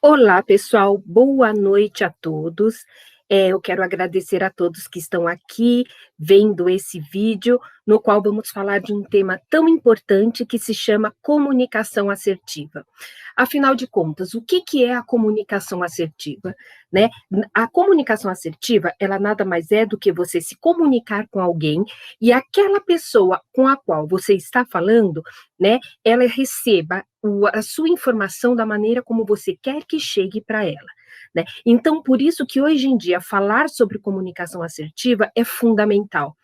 Olá, pessoal, boa noite a todos. Eu quero agradecer a todos que estão aqui vendo esse vídeo, no qual vamos falar de um tema tão importante que se chama comunicação assertiva. Afinal de contas, o que é a comunicação assertiva? Né? A comunicação assertiva, ela nada mais é do que você se comunicar com alguém e aquela pessoa com a qual você está falando, né, ela receba a sua informação da maneira como você quer que chegue para ela. Né? Então, por isso que hoje em dia falar sobre comunicação assertiva é fundamental.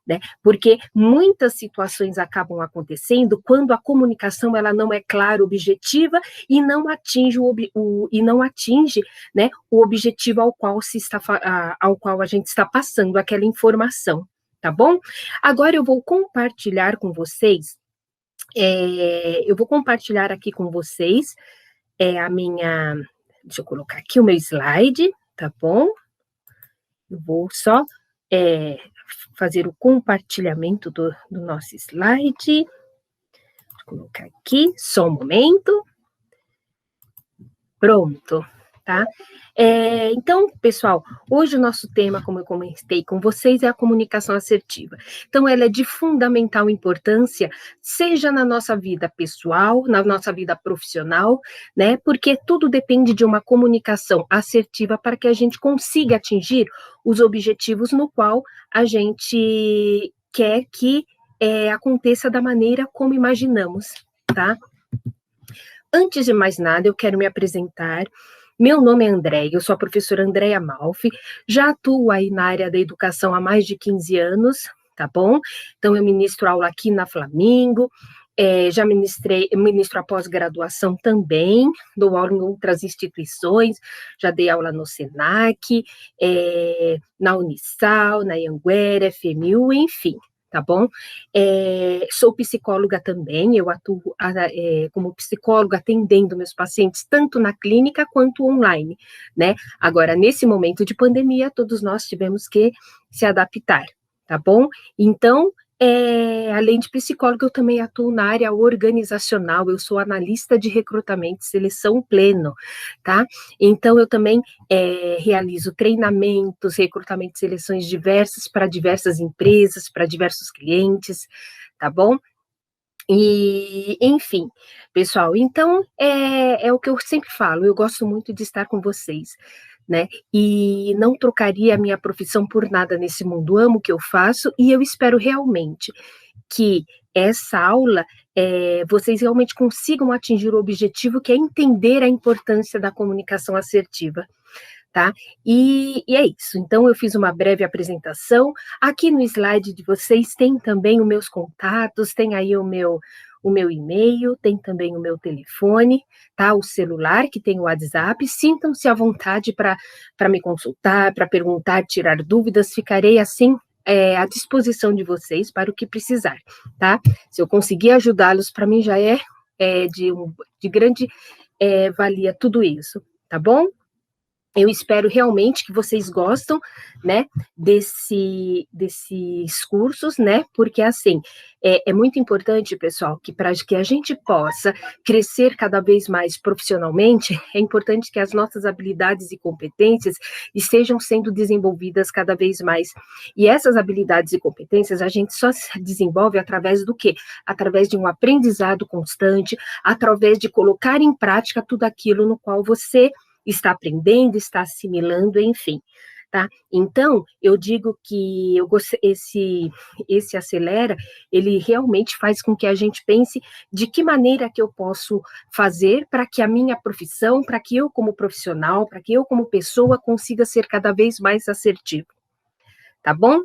Né? Porque muitas situações acabam acontecendo quando a comunicação ela não é clara, objetiva e não atinge né, o objetivo ao qual a gente está passando aquela informação, tá bom? Agora eu vou compartilhar com vocês eu vou compartilhar aqui com vocês a minha. Deixa eu colocar aqui o meu slide, tá bom? Eu vou só fazer o compartilhamento do nosso slide. Vou colocar aqui, só um momento. Pronto, tá? Então, pessoal, hoje o nosso tema, como eu comentei com vocês, é a comunicação assertiva. Então, ela é de fundamental importância, seja na nossa vida pessoal, na nossa vida profissional, né? Porque tudo depende de uma comunicação assertiva para que a gente consiga atingir os objetivos no qual a gente quer que aconteça da maneira como imaginamos, tá? Antes de mais nada, eu quero me apresentar. Meu nome é Andréia, eu sou a professora Andréia Malfi, já atuo aí na área da educação há mais de 15 anos, tá bom? Então, eu ministro aula aqui na Flamingo, já ministro a pós-graduação também, dou aula em outras instituições, já dei aula no SENAC, na Unisal, na Anhanguera, FMU, enfim, tá bom? Sou psicóloga também, eu atuo como psicóloga atendendo meus pacientes tanto na clínica quanto online, né? Agora, nesse momento de pandemia, todos nós tivemos que se adaptar, tá bom? Então, além de psicóloga, eu também atuo na área organizacional, eu sou analista de recrutamento e seleção pleno, tá? Então, eu também realizo treinamentos, recrutamento e seleções diversas para diversas empresas, para diversos clientes, tá bom? E, enfim, pessoal, então é o que eu sempre falo, eu gosto muito de estar com vocês, né? E não trocaria a minha profissão por nada nesse mundo, amo o que eu faço e eu espero realmente que essa aula vocês realmente consigam atingir o objetivo que é entender a importância da comunicação assertiva. Tá? E é isso. Então, eu fiz uma breve apresentação. Aqui no slide de vocês tem também os meus contatos, tem aí o meu e-mail, tem também o meu telefone, tá? O celular, que tem o WhatsApp. Sintam-se à vontade para me consultar, para perguntar, tirar dúvidas. Ficarei assim à disposição de vocês para o que precisar, tá? Se eu conseguir ajudá-los, para mim já é de grande valia tudo isso, tá bom? Eu espero realmente que vocês gostam, né, desses cursos, né, porque, assim, é muito importante, pessoal, que para que a gente possa crescer cada vez mais profissionalmente, é importante que as nossas habilidades e competências estejam sendo desenvolvidas cada vez mais. E essas habilidades e competências a gente só desenvolve através do quê? Através de um aprendizado constante, através de colocar em prática tudo aquilo no qual você está aprendendo, está assimilando, enfim, tá? Então, eu digo que esse acelera, ele realmente faz com que a gente pense de que maneira que eu posso fazer para que a minha profissão, para que eu como profissional, para que eu como pessoa consiga ser cada vez mais assertivo, tá bom?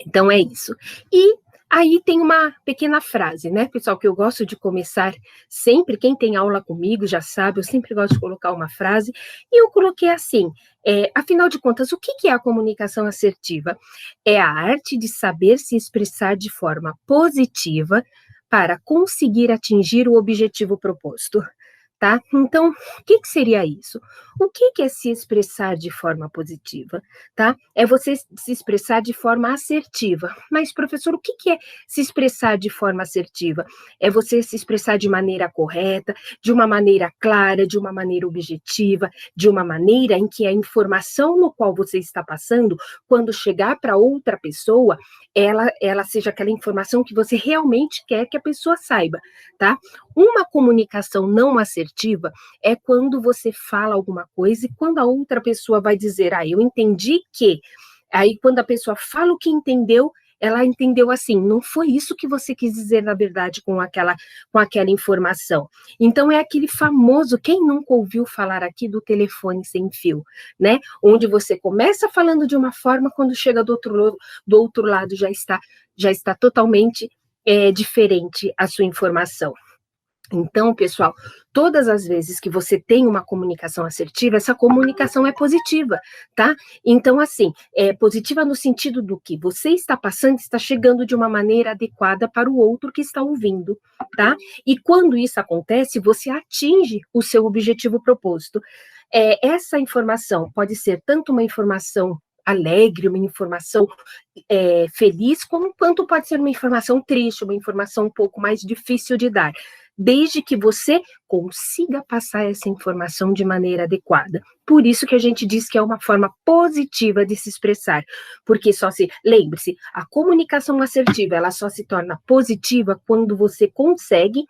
Então é isso. E aí tem uma pequena frase, né, pessoal, que eu gosto de começar sempre, quem tem aula comigo já sabe, eu sempre gosto de colocar uma frase, e eu coloquei assim, afinal de contas, o que é a comunicação assertiva? É a arte de saber se expressar de forma positiva para conseguir atingir o objetivo proposto. tá? Então, o que seria isso? O que é se expressar de forma positiva, tá? É você se expressar de forma assertiva. Mas, professor, o que é se expressar de forma assertiva? É você se expressar de maneira correta, de uma maneira clara, de uma maneira objetiva, de uma maneira em que a informação no qual você está passando, quando chegar para outra pessoa, ela seja aquela informação que você realmente quer que a pessoa saiba, tá? Uma comunicação não assertiva é quando você fala alguma coisa e quando a outra pessoa vai dizer, eu entendi que. Aí, quando a pessoa fala o que entendeu, ela entendeu assim, não foi isso que você quis dizer, na verdade, com aquela informação. Então, é aquele famoso, quem nunca ouviu falar aqui do telefone sem fio, né? Onde você começa falando de uma forma, quando chega do outro lado já está totalmente diferente a sua informação. Então, pessoal, todas as vezes que você tem uma comunicação assertiva, essa comunicação é positiva, tá? Então, assim, é positiva no sentido do que você está passando, está chegando de uma maneira adequada para o outro que está ouvindo, tá? E quando isso acontece, você atinge o seu objetivo proposto. Essa informação pode ser tanto uma informação alegre, uma informação feliz, quanto pode ser uma informação triste, uma informação um pouco mais difícil de dar, desde que você consiga passar essa informação de maneira adequada. Por isso que a gente diz que é uma forma positiva de se expressar, porque lembre-se, a comunicação assertiva, ela só se torna positiva quando você consegue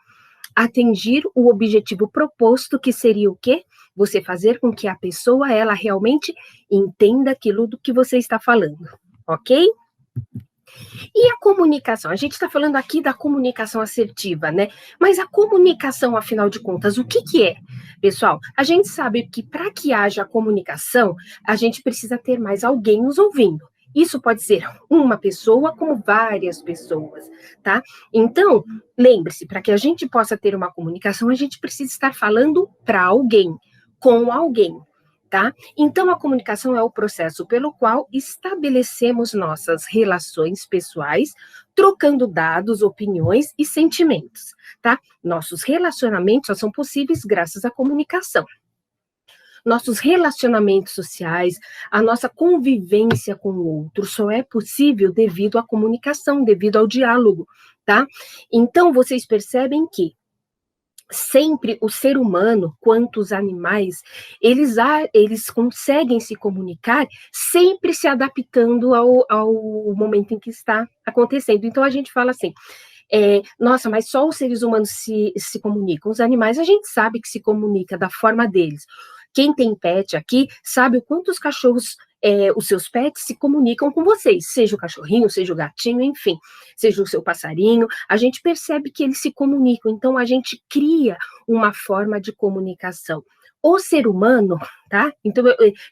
atingir o objetivo proposto, que seria o quê? Você fazer com que a pessoa, ela realmente entenda aquilo do que você está falando, ok? E a comunicação? A gente está falando aqui da comunicação assertiva, né? Mas a comunicação, afinal de contas, o que é? Pessoal, a gente sabe que para que haja comunicação, a gente precisa ter mais alguém nos ouvindo. Isso pode ser uma pessoa como várias pessoas, tá? Então, lembre-se, para que a gente possa ter uma comunicação, a gente precisa estar falando para alguém, com alguém, tá? Então, a comunicação é o processo pelo qual estabelecemos nossas relações pessoais, trocando dados, opiniões e sentimentos, tá? Nossos relacionamentos só são possíveis graças à comunicação. Nossos relacionamentos sociais, a nossa convivência com o outro só é possível devido à comunicação, devido ao diálogo, tá? Então, vocês percebem que sempre o ser humano, quanto os animais, eles conseguem se comunicar sempre se adaptando ao momento em que está acontecendo. Então, a gente fala assim, nossa, mas só os seres humanos se comunicam. Os animais, a gente sabe que se comunica da forma deles. Quem tem pet aqui sabe o quanto os cachorros, os seus pets se comunicam com vocês, seja o cachorrinho, seja o gatinho, enfim, seja o seu passarinho, a gente percebe que eles se comunicam, então a gente cria uma forma de comunicação. O ser humano, tá? Então,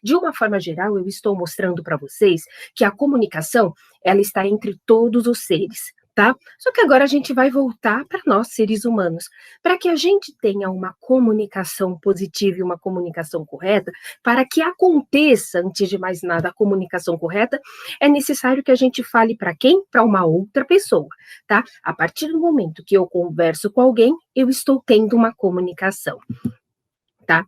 de uma forma geral, eu estou mostrando para vocês que a comunicação, ela está entre todos os seres, tá? Só que agora a gente vai voltar para nós, seres humanos, para que a gente tenha uma comunicação positiva e uma comunicação correta, para que aconteça, antes de mais nada, a comunicação correta, é necessário que a gente fale para quem? Para uma outra pessoa, tá? A partir do momento que eu converso com alguém, eu estou tendo uma comunicação. Tá?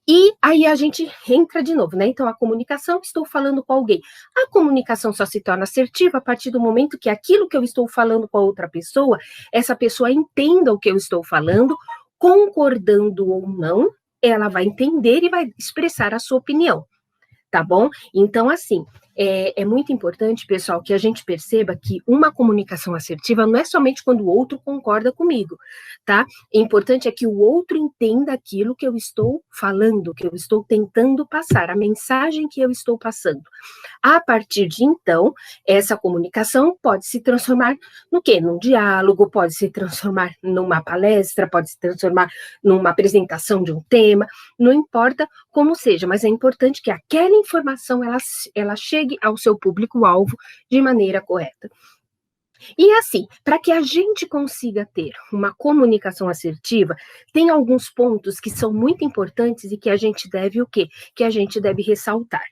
E aí a gente entra de novo, né? Então, a comunicação, estou falando com alguém. A comunicação só se torna assertiva a partir do momento que aquilo que eu estou falando com a outra pessoa, essa pessoa entenda o que eu estou falando, concordando ou não, ela vai entender e vai expressar a sua opinião. Tá bom? Então, assim, é muito importante, pessoal, que a gente perceba que uma comunicação assertiva não é somente quando o outro concorda comigo, tá? O importante é que o outro entenda aquilo que eu estou falando, que eu estou tentando passar, a mensagem que eu estou passando. A partir de então, essa comunicação pode se transformar no quê? Num diálogo, pode se transformar numa palestra, pode se transformar numa apresentação de um tema, não importa como seja, mas é importante que aquela informação ela chegue ao seu público-alvo de maneira correta. E assim, para que a gente consiga ter uma comunicação assertiva, tem alguns pontos que são muito importantes e que a gente deve o quê? Que a gente deve ressaltar.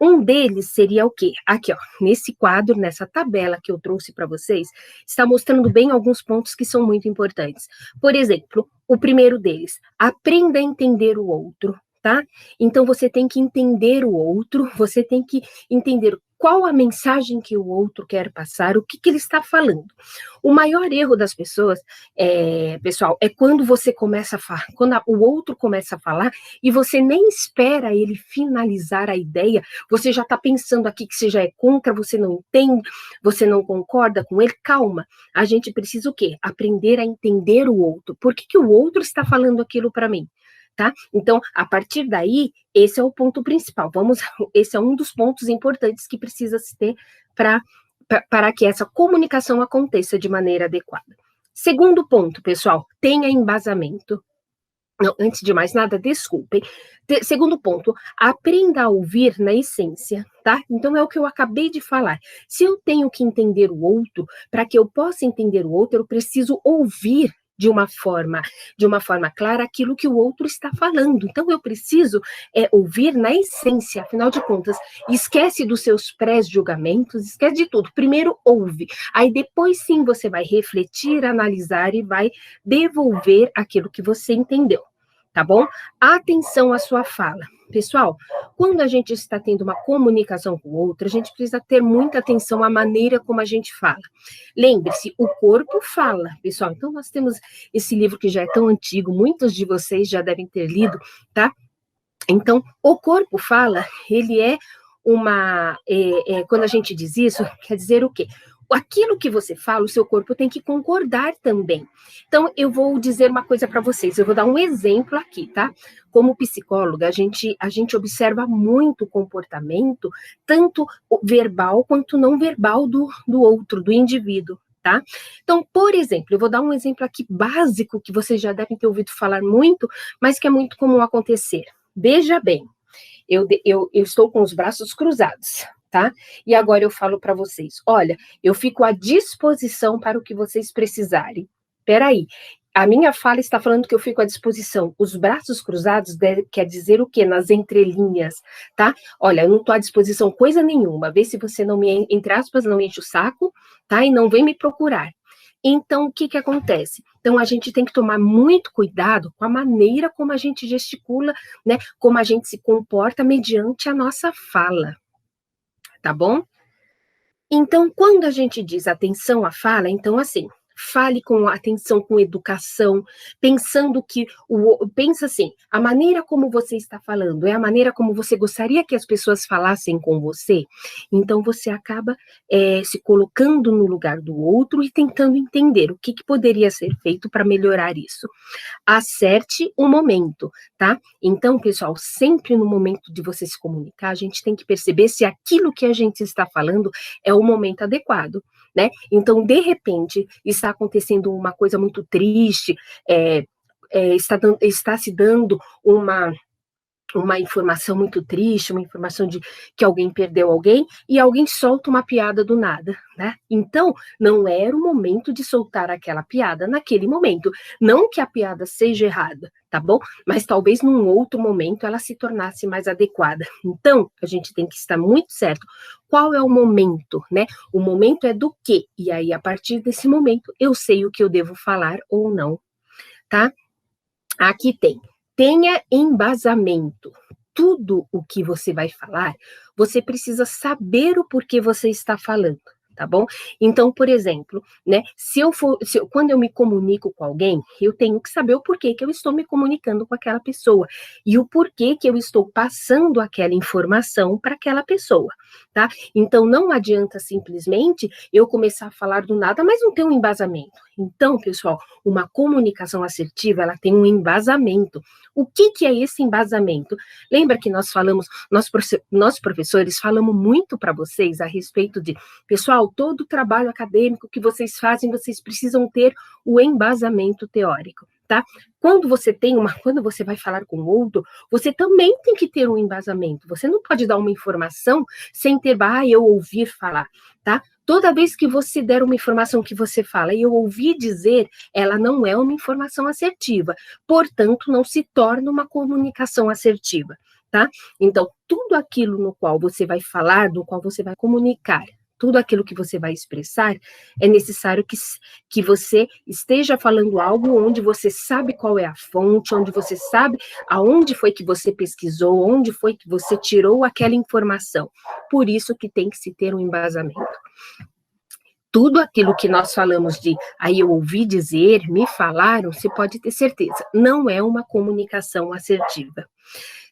Um deles seria o quê? Aqui, ó, nesse quadro, nessa tabela que eu trouxe para vocês, está mostrando bem alguns pontos que são muito importantes. Por exemplo, o primeiro deles, aprenda a entender o outro. Tá? Então você tem que entender o outro, você tem que entender qual a mensagem que o outro quer passar, o que ele está falando. O maior erro das pessoas, pessoal, é quando você começa a falar, quando o outro começa a falar e você nem espera ele finalizar a ideia, você já está pensando aqui que você já é contra, você não entende, você não concorda com ele. Calma, a gente precisa o quê? Aprender a entender o outro. Por que o outro está falando aquilo para mim? Tá? Então, a partir daí, esse é o ponto principal. Esse é um dos pontos importantes que precisa se ter para que essa comunicação aconteça de maneira adequada. Segundo ponto, pessoal, tenha embasamento. Não, antes de mais nada, desculpem. Segundo ponto, aprenda a ouvir na essência, tá? Então é o que eu acabei de falar. Se eu tenho que entender o outro, para que eu possa entender o outro, eu preciso ouvir de uma forma clara aquilo que o outro está falando. Então eu preciso ouvir na essência, afinal de contas, esquece dos seus pré-julgamentos, esquece de tudo. Primeiro ouve, aí depois sim você vai refletir, analisar e vai devolver aquilo que você entendeu. Tá bom? Atenção à sua fala. Pessoal, quando a gente está tendo uma comunicação com o outro, a gente precisa ter muita atenção à maneira como a gente fala. Lembre-se, o corpo fala, pessoal. Então, nós temos esse livro que já é tão antigo, muitos de vocês já devem ter lido, tá? Então, o corpo fala, ele é quando a gente diz isso, quer dizer o quê? Aquilo que você fala, o seu corpo tem que concordar também. Então, eu vou dizer uma coisa para vocês, eu vou dar um exemplo aqui, tá? Como psicóloga, a gente observa muito o comportamento, tanto verbal quanto não verbal do outro, do indivíduo. Tá? Então, por exemplo, eu vou dar um exemplo aqui básico que vocês já devem ter ouvido falar muito, mas que é muito comum acontecer. Veja bem, eu estou com os braços cruzados, tá? E agora eu falo para vocês, olha, eu fico à disposição para o que vocês precisarem. Peraí, a minha fala está falando que eu fico à disposição. Os braços cruzados quer dizer o quê? Nas entrelinhas, tá? Olha, eu não estou à disposição coisa nenhuma. Vê se você não me, entre aspas, não enche o saco, tá? E não vem me procurar. Então, o que acontece? Então, a gente tem que tomar muito cuidado com a maneira como a gente gesticula, né? Como a gente se comporta mediante a nossa fala, tá bom? Então, quando a gente diz atenção à fala, então, assim, fale com atenção, com educação, pensando que pensa assim, a maneira como você está falando é a maneira como você gostaria que as pessoas falassem com você. Então você acaba se colocando no lugar do outro e tentando entender o que poderia ser feito para melhorar isso. Acerte o momento, tá? Então, pessoal, sempre no momento de você se comunicar, a gente tem que perceber se aquilo que a gente está falando é o momento adequado. Né? Então, de repente, está acontecendo uma coisa muito triste, está se dando uma informação muito triste, uma informação de que alguém perdeu alguém, e alguém solta uma piada do nada, né? Então, não era o momento de soltar aquela piada naquele momento. Não que a piada seja errada, tá bom? Mas talvez num outro momento ela se tornasse mais adequada. Então, a gente tem que estar muito certo. Qual é o momento, né? O momento é do quê? E aí, a partir desse momento, eu sei o que eu devo falar ou não, tá? Aqui tenha embasamento. Tudo o que você vai falar, você precisa saber o porquê você está falando, tá bom? Então, por exemplo, né, quando eu me comunico com alguém, eu tenho que saber o porquê que eu estou me comunicando com aquela pessoa e o porquê que eu estou passando aquela informação para aquela pessoa, tá? Então, não adianta simplesmente eu começar a falar do nada, mas não ter um embasamento. Então, pessoal, uma comunicação assertiva, ela tem um embasamento. O que é esse embasamento? Lembra que nós falamos, nós professores falamos muito para vocês a respeito de, pessoal, todo o trabalho acadêmico que vocês fazem, vocês precisam ter o embasamento teórico. tá? Quando você vai falar com o outro, você também tem que ter um embasamento. Você não pode dar uma informação sem ter, eu ouvi falar, tá? Toda vez que você der uma informação que você fala e eu ouvi dizer, ela não é uma informação assertiva. Portanto, não se torna uma comunicação assertiva, tá? Então, tudo aquilo no qual você vai falar, no qual você vai comunicar, tudo aquilo que você vai expressar, é necessário que você esteja falando algo onde você sabe qual é a fonte, onde você sabe aonde foi que você pesquisou, onde foi que você tirou aquela informação. Por isso que tem que se ter um embasamento. Tudo aquilo que nós falamos de, aí eu ouvi dizer, me falaram, você pode ter certeza, não é uma comunicação assertiva.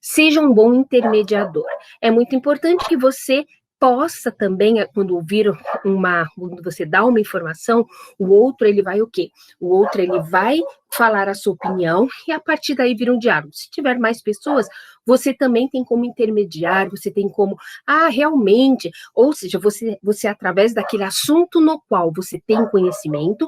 Seja um bom intermediador. É muito importante que você possa também, quando quando você dá uma informação, o outro, ele vai o quê? O outro, ele vai falar a sua opinião e a partir daí vira um diálogo. Se tiver mais pessoas, você também tem como intermediar, você tem como, realmente, ou seja, você através daquele assunto no qual você tem conhecimento,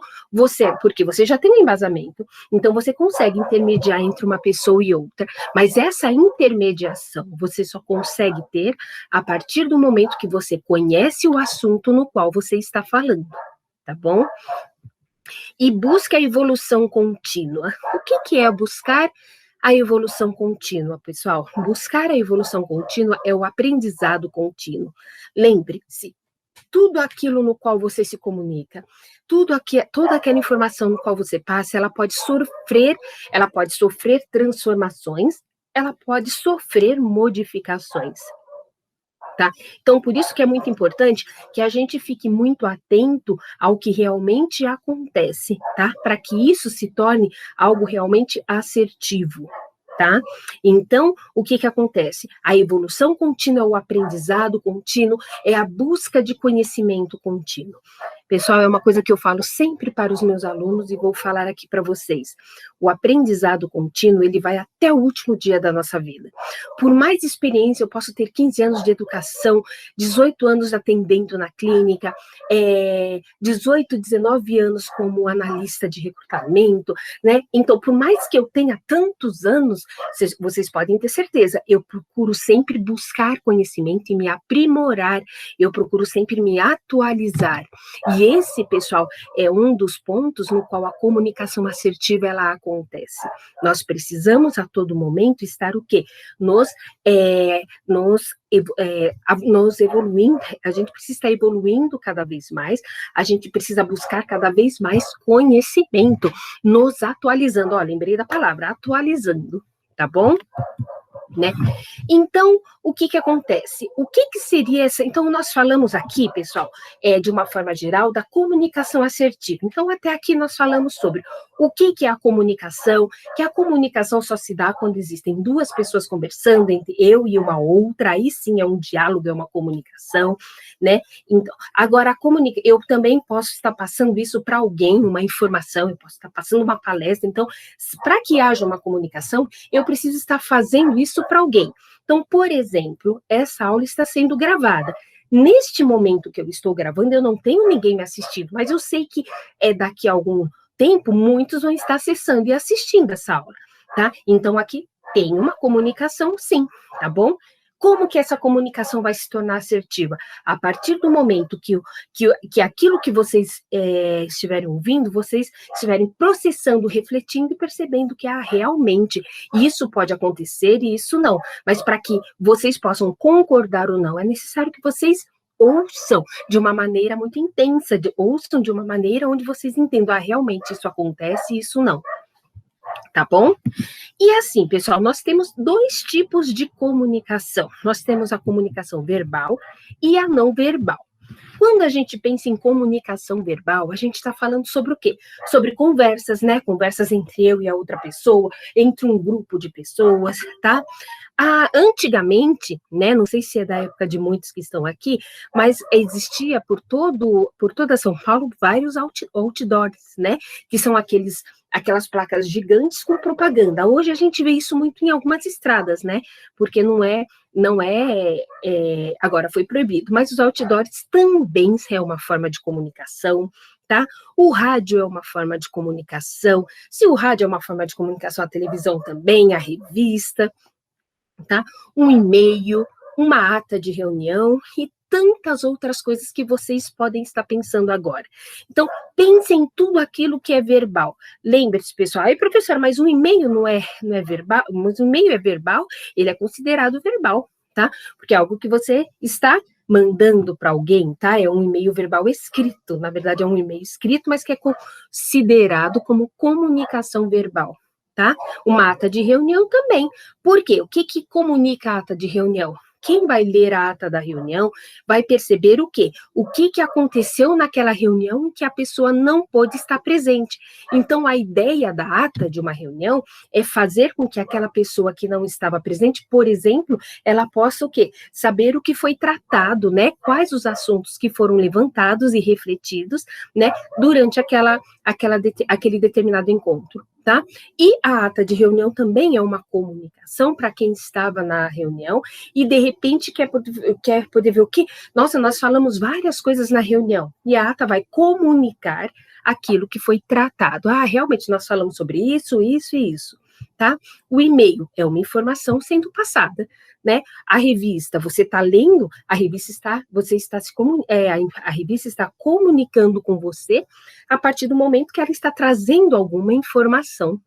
porque você já tem um embasamento, então você consegue intermediar entre uma pessoa e outra, mas essa intermediação você só consegue ter a partir do momento que você conhece o assunto no qual você está falando, tá bom? E busca a evolução contínua. O que é buscar a evolução contínua, pessoal? Buscar a evolução contínua é o aprendizado contínuo. Lembre-se, tudo aquilo no qual você se comunica, toda aquela informação no qual você passa, ela pode sofrer transformações, ela pode sofrer modificações. Tá? Então, por isso que é muito importante que a gente fique muito atento ao que realmente acontece, tá? Para que isso se torne algo realmente assertivo, tá? Então, o que acontece? A evolução contínua, o aprendizado contínuo, é a busca de conhecimento contínuo. Pessoal, é uma coisa que eu falo sempre para os meus alunos e vou falar aqui para vocês. O aprendizado contínuo, ele vai até o último dia da nossa vida. Por mais experiência, eu posso ter 15 anos de educação, 18 anos atendendo na clínica, 18, 19 anos como analista de recrutamento, né? Então, por mais que eu tenha tantos anos, vocês podem ter certeza, eu procuro sempre buscar conhecimento e me aprimorar, eu procuro sempre me atualizar. E esse, pessoal, é um dos pontos no qual a comunicação assertiva ela acontece. Nós precisamos a todo momento estar o quê? Nos evoluindo, a gente precisa estar evoluindo cada vez mais, a gente precisa buscar cada vez mais conhecimento, nos atualizando. Lembrei da palavra, atualizando, tá bom? Né? Então, o que acontece? O que seria essa? Então, nós falamos aqui, pessoal, de uma forma geral, da comunicação assertiva. Então, até aqui nós falamos sobre o que é a comunicação, que a comunicação só se dá quando existem duas pessoas conversando, entre eu e uma outra, aí sim é um diálogo, é uma comunicação, né? Então, agora, eu também posso estar passando isso para alguém, uma informação, eu posso estar passando uma palestra, então, para que haja uma comunicação, eu preciso estar fazendo isso para alguém. Então, por exemplo, essa aula está sendo gravada. Neste momento que eu estou gravando, eu não tenho ninguém me assistindo, mas eu sei que daqui a algum tempo, muitos vão estar acessando e assistindo essa aula, tá? Então, aqui tem uma comunicação, sim, tá bom? Como que essa comunicação vai se tornar assertiva? A partir do momento que aquilo que vocês estiverem ouvindo, vocês estiverem processando, refletindo e percebendo que realmente isso pode acontecer e isso não. Mas para que vocês possam concordar ou não, é necessário que vocês ouçam de uma maneira muito intensa, ouçam de uma maneira onde vocês entendam, realmente isso acontece e isso não. Tá bom? E assim, pessoal, nós temos dois tipos de comunicação. Nós temos a comunicação verbal e a não verbal. Quando a gente pensa em comunicação verbal, a gente está falando sobre o quê? Sobre conversas, né? Conversas entre eu e a outra pessoa, entre um grupo de pessoas, tá? Antigamente, né? Não sei se é da época de muitos que estão aqui, mas existia por toda São Paulo vários outdoors, né? Que são aquelas placas gigantes com propaganda. Hoje a gente vê isso muito em algumas estradas, né? Porque agora foi proibido, mas os outdoors também é uma forma de comunicação, tá? O rádio é uma forma de comunicação. Se o rádio é uma forma de comunicação, a televisão também, a revista, tá? Um e-mail, uma ata de reunião e tantas outras coisas que vocês podem estar pensando agora. Então, pensem em tudo aquilo que é verbal. Lembre-se, pessoal, aí, professor, mas um e-mail não é verbal, mas um e-mail é verbal, ele é considerado verbal, tá? Porque é algo que você está mandando para alguém, tá? É um e-mail verbal escrito, na verdade é um e-mail escrito, mas que é considerado como comunicação verbal, tá? Uma ata de reunião também. Por quê? O que comunica a ata de reunião? Quem vai ler a ata da reunião vai perceber o quê? O que aconteceu naquela reunião em que a pessoa não pôde estar presente. Então, a ideia da ata de uma reunião é fazer com que aquela pessoa que não estava presente, por exemplo, ela possa o quê? Saber o que foi tratado, né? Quais os assuntos que foram levantados e refletidos, né? Durante aquele determinado encontro. Tá? E a ata de reunião também é uma comunicação para quem estava na reunião e, de repente, quer poder ver o que? Nossa, nós falamos várias coisas na reunião. E a ata vai comunicar aquilo que foi tratado. Ah, realmente, nós falamos sobre isso, isso e isso. Tá? O e-mail é uma informação sendo passada, né? A revista, você está lendo, a revista a revista está comunicando com você a partir do momento que ela está trazendo alguma informação.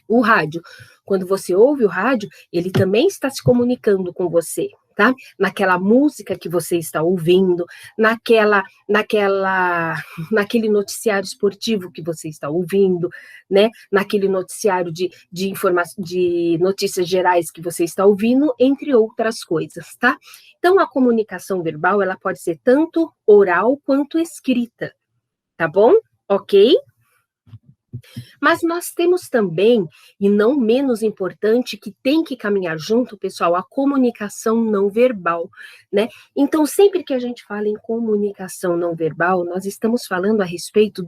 O rádio, quando você ouve o rádio, ele também está se comunicando com você, tá? Naquela música que você está ouvindo, naquele noticiário esportivo que você está ouvindo, né? Naquele noticiário de notícias gerais que você está ouvindo, entre outras coisas, tá? Então, a comunicação verbal, ela pode ser tanto oral quanto escrita, tá bom? Ok? Mas nós temos também, e não menos importante, que tem que caminhar junto, pessoal, a comunicação não verbal, né? Então, sempre que a gente fala em comunicação não verbal, nós estamos falando a respeito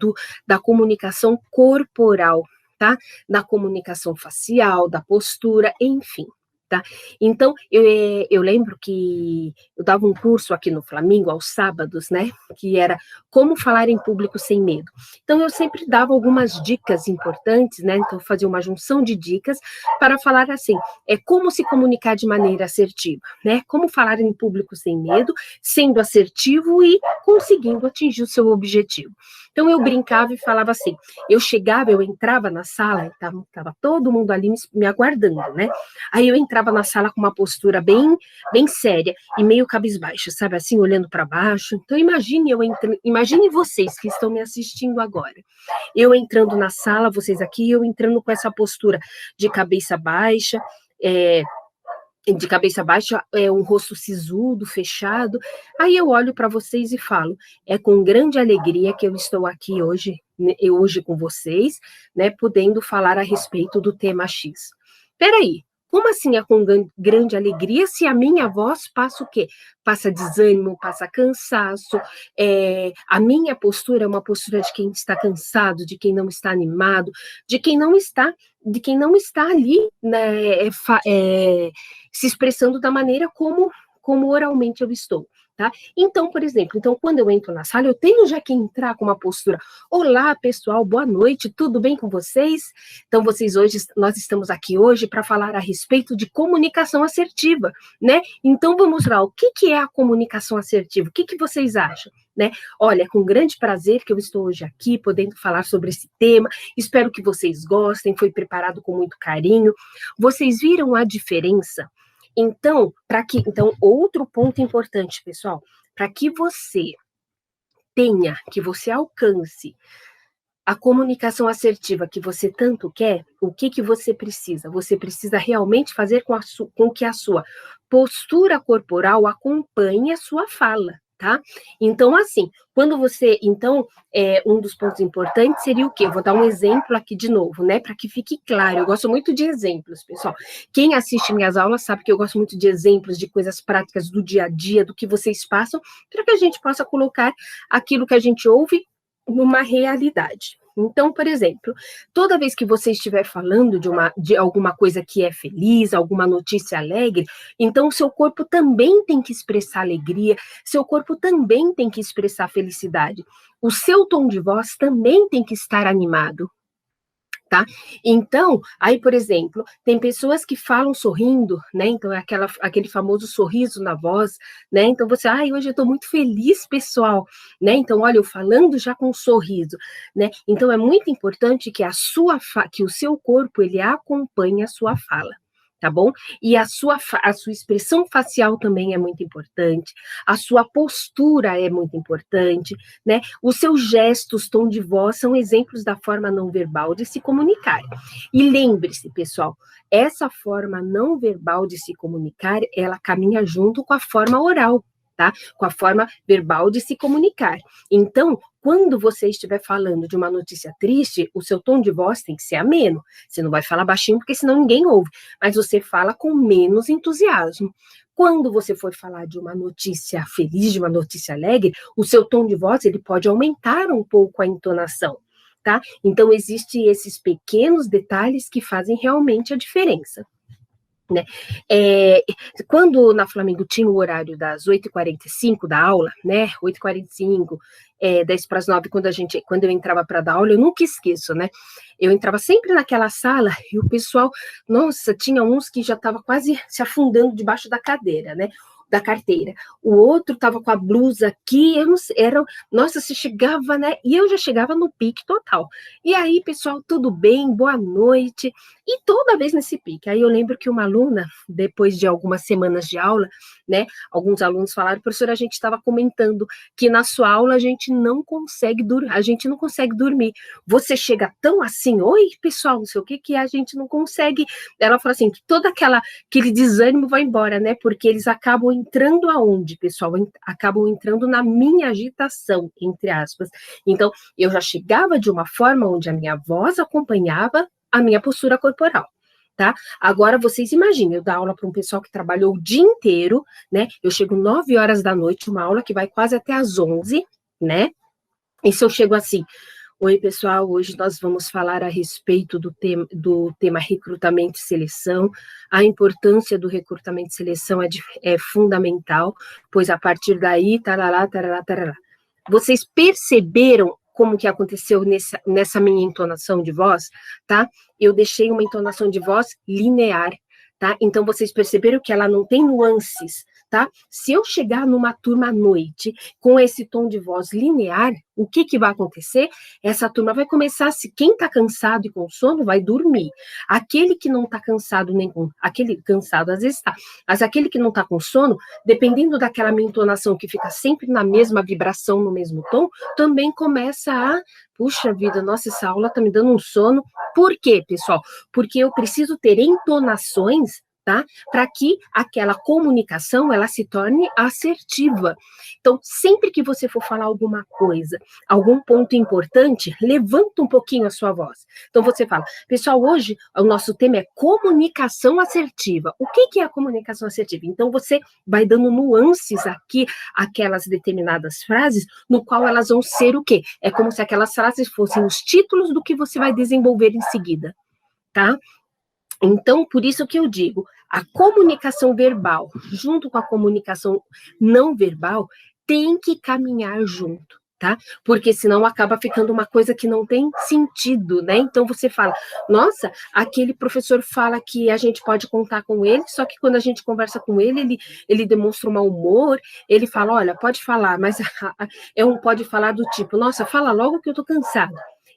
da comunicação corporal, tá? Da comunicação facial, da postura, enfim. Tá? Então, eu lembro que eu dava um curso aqui no Flamengo, aos sábados, né, que era como falar em público sem medo. Então, eu sempre dava algumas dicas importantes, né, então eu fazia uma junção de dicas para falar assim, como se comunicar de maneira assertiva, né, como falar em público sem medo, sendo assertivo e conseguindo atingir o seu objetivo. Então, eu brincava e falava assim, eu entrava na sala, estava todo mundo ali me aguardando, né, aí eu entrava na sala com uma postura bem séria e meio cabisbaixa, sabe, assim, olhando para baixo. Então, imagine vocês que estão me assistindo agora. Eu entrando na sala, vocês aqui, eu entrando com essa postura de cabeça baixa, um rosto sisudo, fechado. Aí eu olho para vocês e falo, é com grande alegria que eu estou aqui hoje com vocês, né, podendo falar a respeito do tema X. Peraí, como assim é com grande alegria se a minha voz passa o quê? Passa desânimo, passa cansaço, a minha postura é uma postura de quem está cansado, de quem não está animado, de quem não está ali, né, se expressando da maneira como oralmente eu estou. Tá? Então, por exemplo, quando eu entro na sala, eu tenho já que entrar com uma postura, olá, pessoal, boa noite, tudo bem com vocês? Então, nós estamos aqui hoje para falar a respeito de comunicação assertiva, né? Então, vamos lá, o que é a comunicação assertiva? O que vocês acham? Né? Olha, é com grande prazer que eu estou hoje aqui, podendo falar sobre esse tema, espero que vocês gostem, foi preparado com muito carinho. Vocês viram a diferença? Então, outro ponto importante, pessoal, para que você alcance a comunicação assertiva que você tanto quer, o que você precisa? Você precisa realmente fazer com que a sua postura corporal acompanhe a sua fala, tá? Então, assim, um dos pontos importantes seria o quê? Eu vou dar um exemplo aqui de novo, né, para que fique claro. Eu gosto muito de exemplos, pessoal. Quem assiste minhas aulas sabe que eu gosto muito de exemplos, de coisas práticas do dia a dia, do que vocês passam, para que a gente possa colocar aquilo que a gente ouve numa realidade, Então, por exemplo, toda vez que você estiver falando de alguma coisa que é feliz, alguma notícia alegre, então o seu corpo também tem que expressar alegria, seu corpo também tem que expressar felicidade. O seu tom de voz também tem que estar animado. Tá? Então, aí, por exemplo, tem pessoas que falam sorrindo, né? Então, é aquele famoso sorriso na voz, né? Então, você, hoje eu estou muito feliz, pessoal, né? Então, olha, eu falando já com um sorriso, né? Então, é muito importante que que o seu corpo, ele acompanhe a sua fala. Tá bom? E a sua expressão facial também é muito importante, a sua postura é muito importante, né? Os seus gestos, tom de voz, são exemplos da forma não verbal de se comunicar. E lembre-se, pessoal, essa forma não verbal de se comunicar, ela caminha junto com a forma oral, tá? Com a forma verbal de se comunicar. Então, quando você estiver falando de uma notícia triste, o seu tom de voz tem que ser ameno. Você não vai falar baixinho, porque senão ninguém ouve, mas você fala com menos entusiasmo. Quando você for falar de uma notícia feliz, de uma notícia alegre, o seu tom de voz, ele pode aumentar um pouco a entonação, tá? Então, existem esses pequenos detalhes que fazem realmente a diferença. Né? Quando na Flamengo tinha o horário das 8h45 da aula, né? 8h45, 10 para as 9, quando eu entrava para dar aula, eu nunca esqueço, né? Eu entrava sempre naquela sala e o pessoal, nossa, tinha uns que já estava quase se afundando debaixo da cadeira, né? Da carteira. O outro estava com a blusa aqui, eu não sei, nossa, você chegava, né? E eu já chegava no pique total. E aí, pessoal, tudo bem? Boa noite. E toda vez nesse pique. Aí eu lembro que uma aluna, depois de algumas semanas de aula, né? Alguns alunos falaram, professora, a gente estava comentando que na sua aula a gente não consegue dormir. Você chega tão assim, oi, pessoal, não sei o que a gente não consegue. Ela falou assim, que todo aquele desânimo vai embora, né? Porque eles acabam entrando aonde, pessoal? Acabam entrando na minha agitação, entre aspas. Então, eu já chegava de uma forma onde a minha voz acompanhava a minha postura corporal. Tá? Agora, vocês imaginem, eu dar aula para um pessoal que trabalhou o dia inteiro, né? Eu chego 9 horas da noite, uma aula que vai quase até às 11, né? E se eu chego assim, oi, pessoal, hoje nós vamos falar a respeito do tema recrutamento e seleção. A importância do recrutamento e seleção é fundamental, pois a partir daí, tarará, tarará, tarará. Vocês perceberam como que aconteceu nessa minha entonação de voz, tá? Eu deixei uma entonação de voz linear, tá? Então, vocês perceberam que ela não tem nuances, tá? Se eu chegar numa turma à noite com esse tom de voz linear, o que vai acontecer? Essa turma vai começar, quem está cansado e com sono, vai dormir. Aquele que não está cansado, aquele cansado às vezes está, mas aquele que não está com sono, dependendo daquela minha entonação que fica sempre na mesma vibração, no mesmo tom, também começa puxa vida, nossa, essa aula está me dando um sono. Por quê, pessoal? Porque eu preciso ter entonações, tá? Para que aquela comunicação, ela se torne assertiva. Então, sempre que você for falar alguma coisa, algum ponto importante, levanta um pouquinho a sua voz. Então, você fala, pessoal, hoje o nosso tema é comunicação assertiva. O que é a comunicação assertiva? Então, você vai dando nuances aqui, aquelas determinadas frases, no qual elas vão ser o quê? É como se aquelas frases fossem os títulos do que você vai desenvolver em seguida, tá? Então, por isso que eu digo, a comunicação verbal, junto com a comunicação não verbal, tem que caminhar junto, tá? Porque senão acaba ficando uma coisa que não tem sentido, né? Então você fala, nossa, aquele professor fala que a gente pode contar com ele, só que quando a gente conversa com ele demonstra um mau humor, ele fala, olha, pode falar, mas pode falar do tipo, nossa, fala logo que eu tô cansado.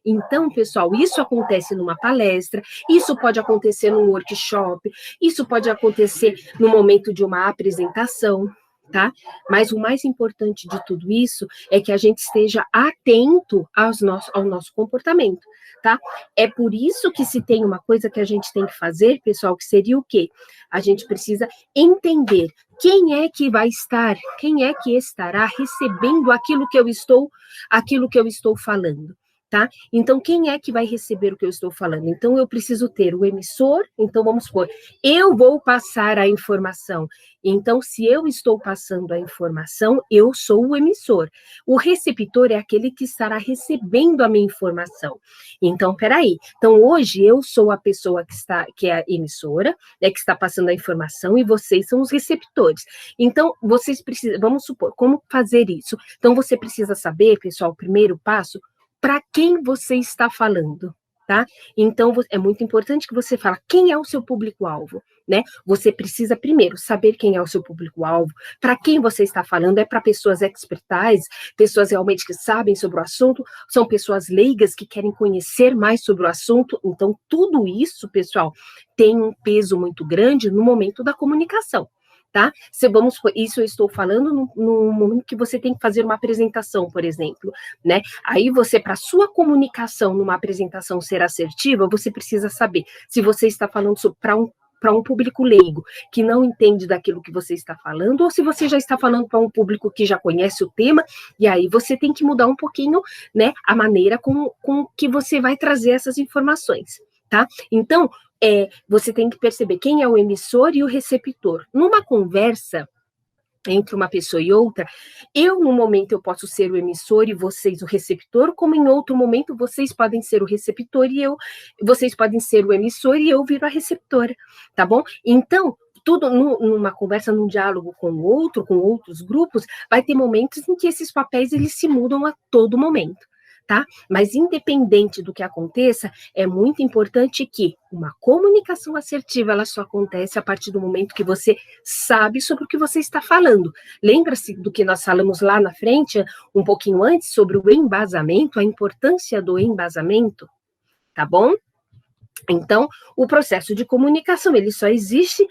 Então, pessoal, isso acontece numa palestra, isso pode acontecer num workshop, isso pode acontecer no momento de uma apresentação, tá? Mas o mais importante de tudo isso é que a gente esteja atento ao nosso comportamento, tá? É por isso que se tem uma coisa que a gente tem que fazer, pessoal, que seria o quê? A gente precisa entender quem é que vai estar, quem é que estará recebendo aquilo que eu estou falando. tá? Então, quem é que vai receber o que eu estou falando? Então, eu preciso ter o emissor, então vamos supor, eu vou passar a informação. Então, se eu estou passando a informação, eu sou o emissor. O receptor é aquele que estará recebendo a minha informação. Então, peraí. Então, hoje eu sou a pessoa que é a emissora, né, que está passando a informação, e vocês são os receptores. Então, vocês precisam, vamos supor, como fazer isso? Então, você precisa saber, pessoal, o primeiro passo, para quem você está falando, tá? Então, é muito importante que você fale quem é o seu público-alvo, né? Você precisa primeiro saber quem é o seu público-alvo, para quem você está falando, é para pessoas expertais, pessoas realmente que sabem sobre o assunto, são pessoas leigas que querem conhecer mais sobre o assunto, então tudo isso, pessoal, tem um peso muito grande no momento da comunicação. Tá? Se vamos, isso eu estou falando no momento que você tem que fazer uma apresentação, por exemplo, né? Aí você, para sua comunicação numa apresentação ser assertiva, você precisa saber se você está falando para um público leigo que não entende daquilo que você está falando, ou se você já está falando para um público que já conhece o tema, e aí você tem que mudar um pouquinho, né, a maneira com que você vai trazer essas informações, tá? Então, você tem que perceber quem é o emissor e o receptor. Numa conversa entre uma pessoa e outra, no momento, eu posso ser o emissor e vocês o receptor, como em outro momento, vocês podem ser o receptor e vocês podem ser o emissor e eu viro a receptora, tá bom? Então, tudo numa conversa, num diálogo com o outro, com outros grupos, vai ter momentos em que esses papéis, eles se mudam a todo momento. Tá? Mas independente do que aconteça, é muito importante que uma comunicação assertiva, ela só acontece a partir do momento que você sabe sobre o que você está falando. Lembra-se do que nós falamos lá na frente, um pouquinho antes, sobre o embasamento, a importância do embasamento, tá bom? Então, o processo de comunicação, ele só existe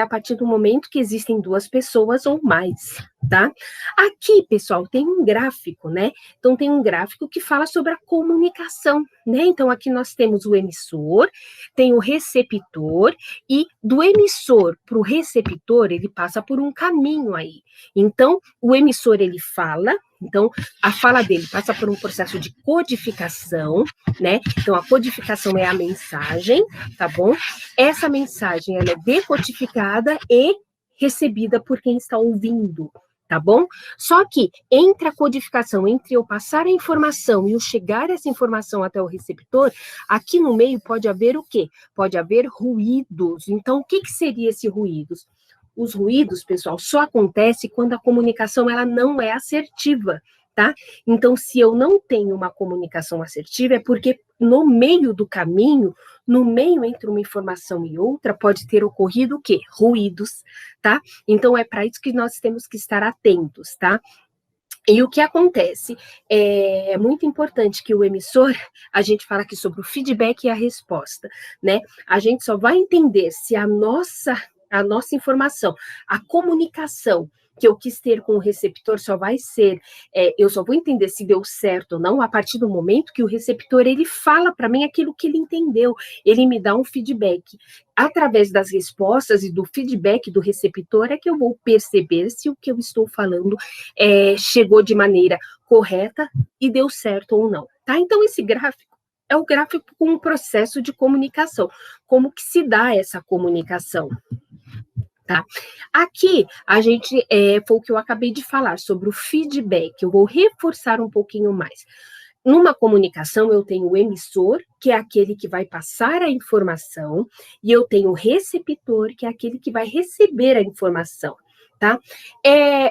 a partir do momento que existem duas pessoas ou mais, tá? Aqui, pessoal, tem um gráfico, né? Então, tem um gráfico que fala sobre a comunicação, né? Então, aqui nós temos o emissor, tem o receptor, e do emissor para o receptor, ele passa por um caminho aí. Então, o emissor, ele fala, então, a fala dele passa por um processo de codificação, né? Então, a codificação é a mensagem, tá bom? Essa mensagem, ela é decodificada e recebida por quem está ouvindo, tá bom? Só que entre a codificação, entre eu passar a informação e eu chegar essa informação até o receptor, aqui no meio pode haver o quê? Pode haver ruídos. Então, o que seria esse ruídos? Os ruídos, pessoal, só acontece quando a comunicação, ela não é assertiva, tá? Então, se eu não tenho uma comunicação assertiva, é porque no meio do caminho, no meio entre uma informação e outra, pode ter ocorrido o quê? Ruídos, tá? Então, é para isso que nós temos que estar atentos, tá? E o que acontece? É muito importante que o emissor, a gente fala aqui sobre o feedback e a resposta, né? A gente só vai entender se a nossa informação, a comunicação que eu quis ter com o receptor só vai ser, eu só vou entender se deu certo ou não a partir do momento que o receptor, ele fala para mim aquilo que ele entendeu, ele me dá um feedback. Através das respostas e do feedback do receptor é que eu vou perceber se o que eu estou falando chegou de maneira correta e deu certo ou não, tá? Então, esse gráfico é o gráfico com um processo de comunicação, como que se dá essa comunicação, tá? Aqui, a gente, foi o que eu acabei de falar, sobre o feedback, eu vou reforçar um pouquinho mais. Numa comunicação, eu tenho o emissor, que é aquele que vai passar a informação, e eu tenho o receptor, que é aquele que vai receber a informação, tá?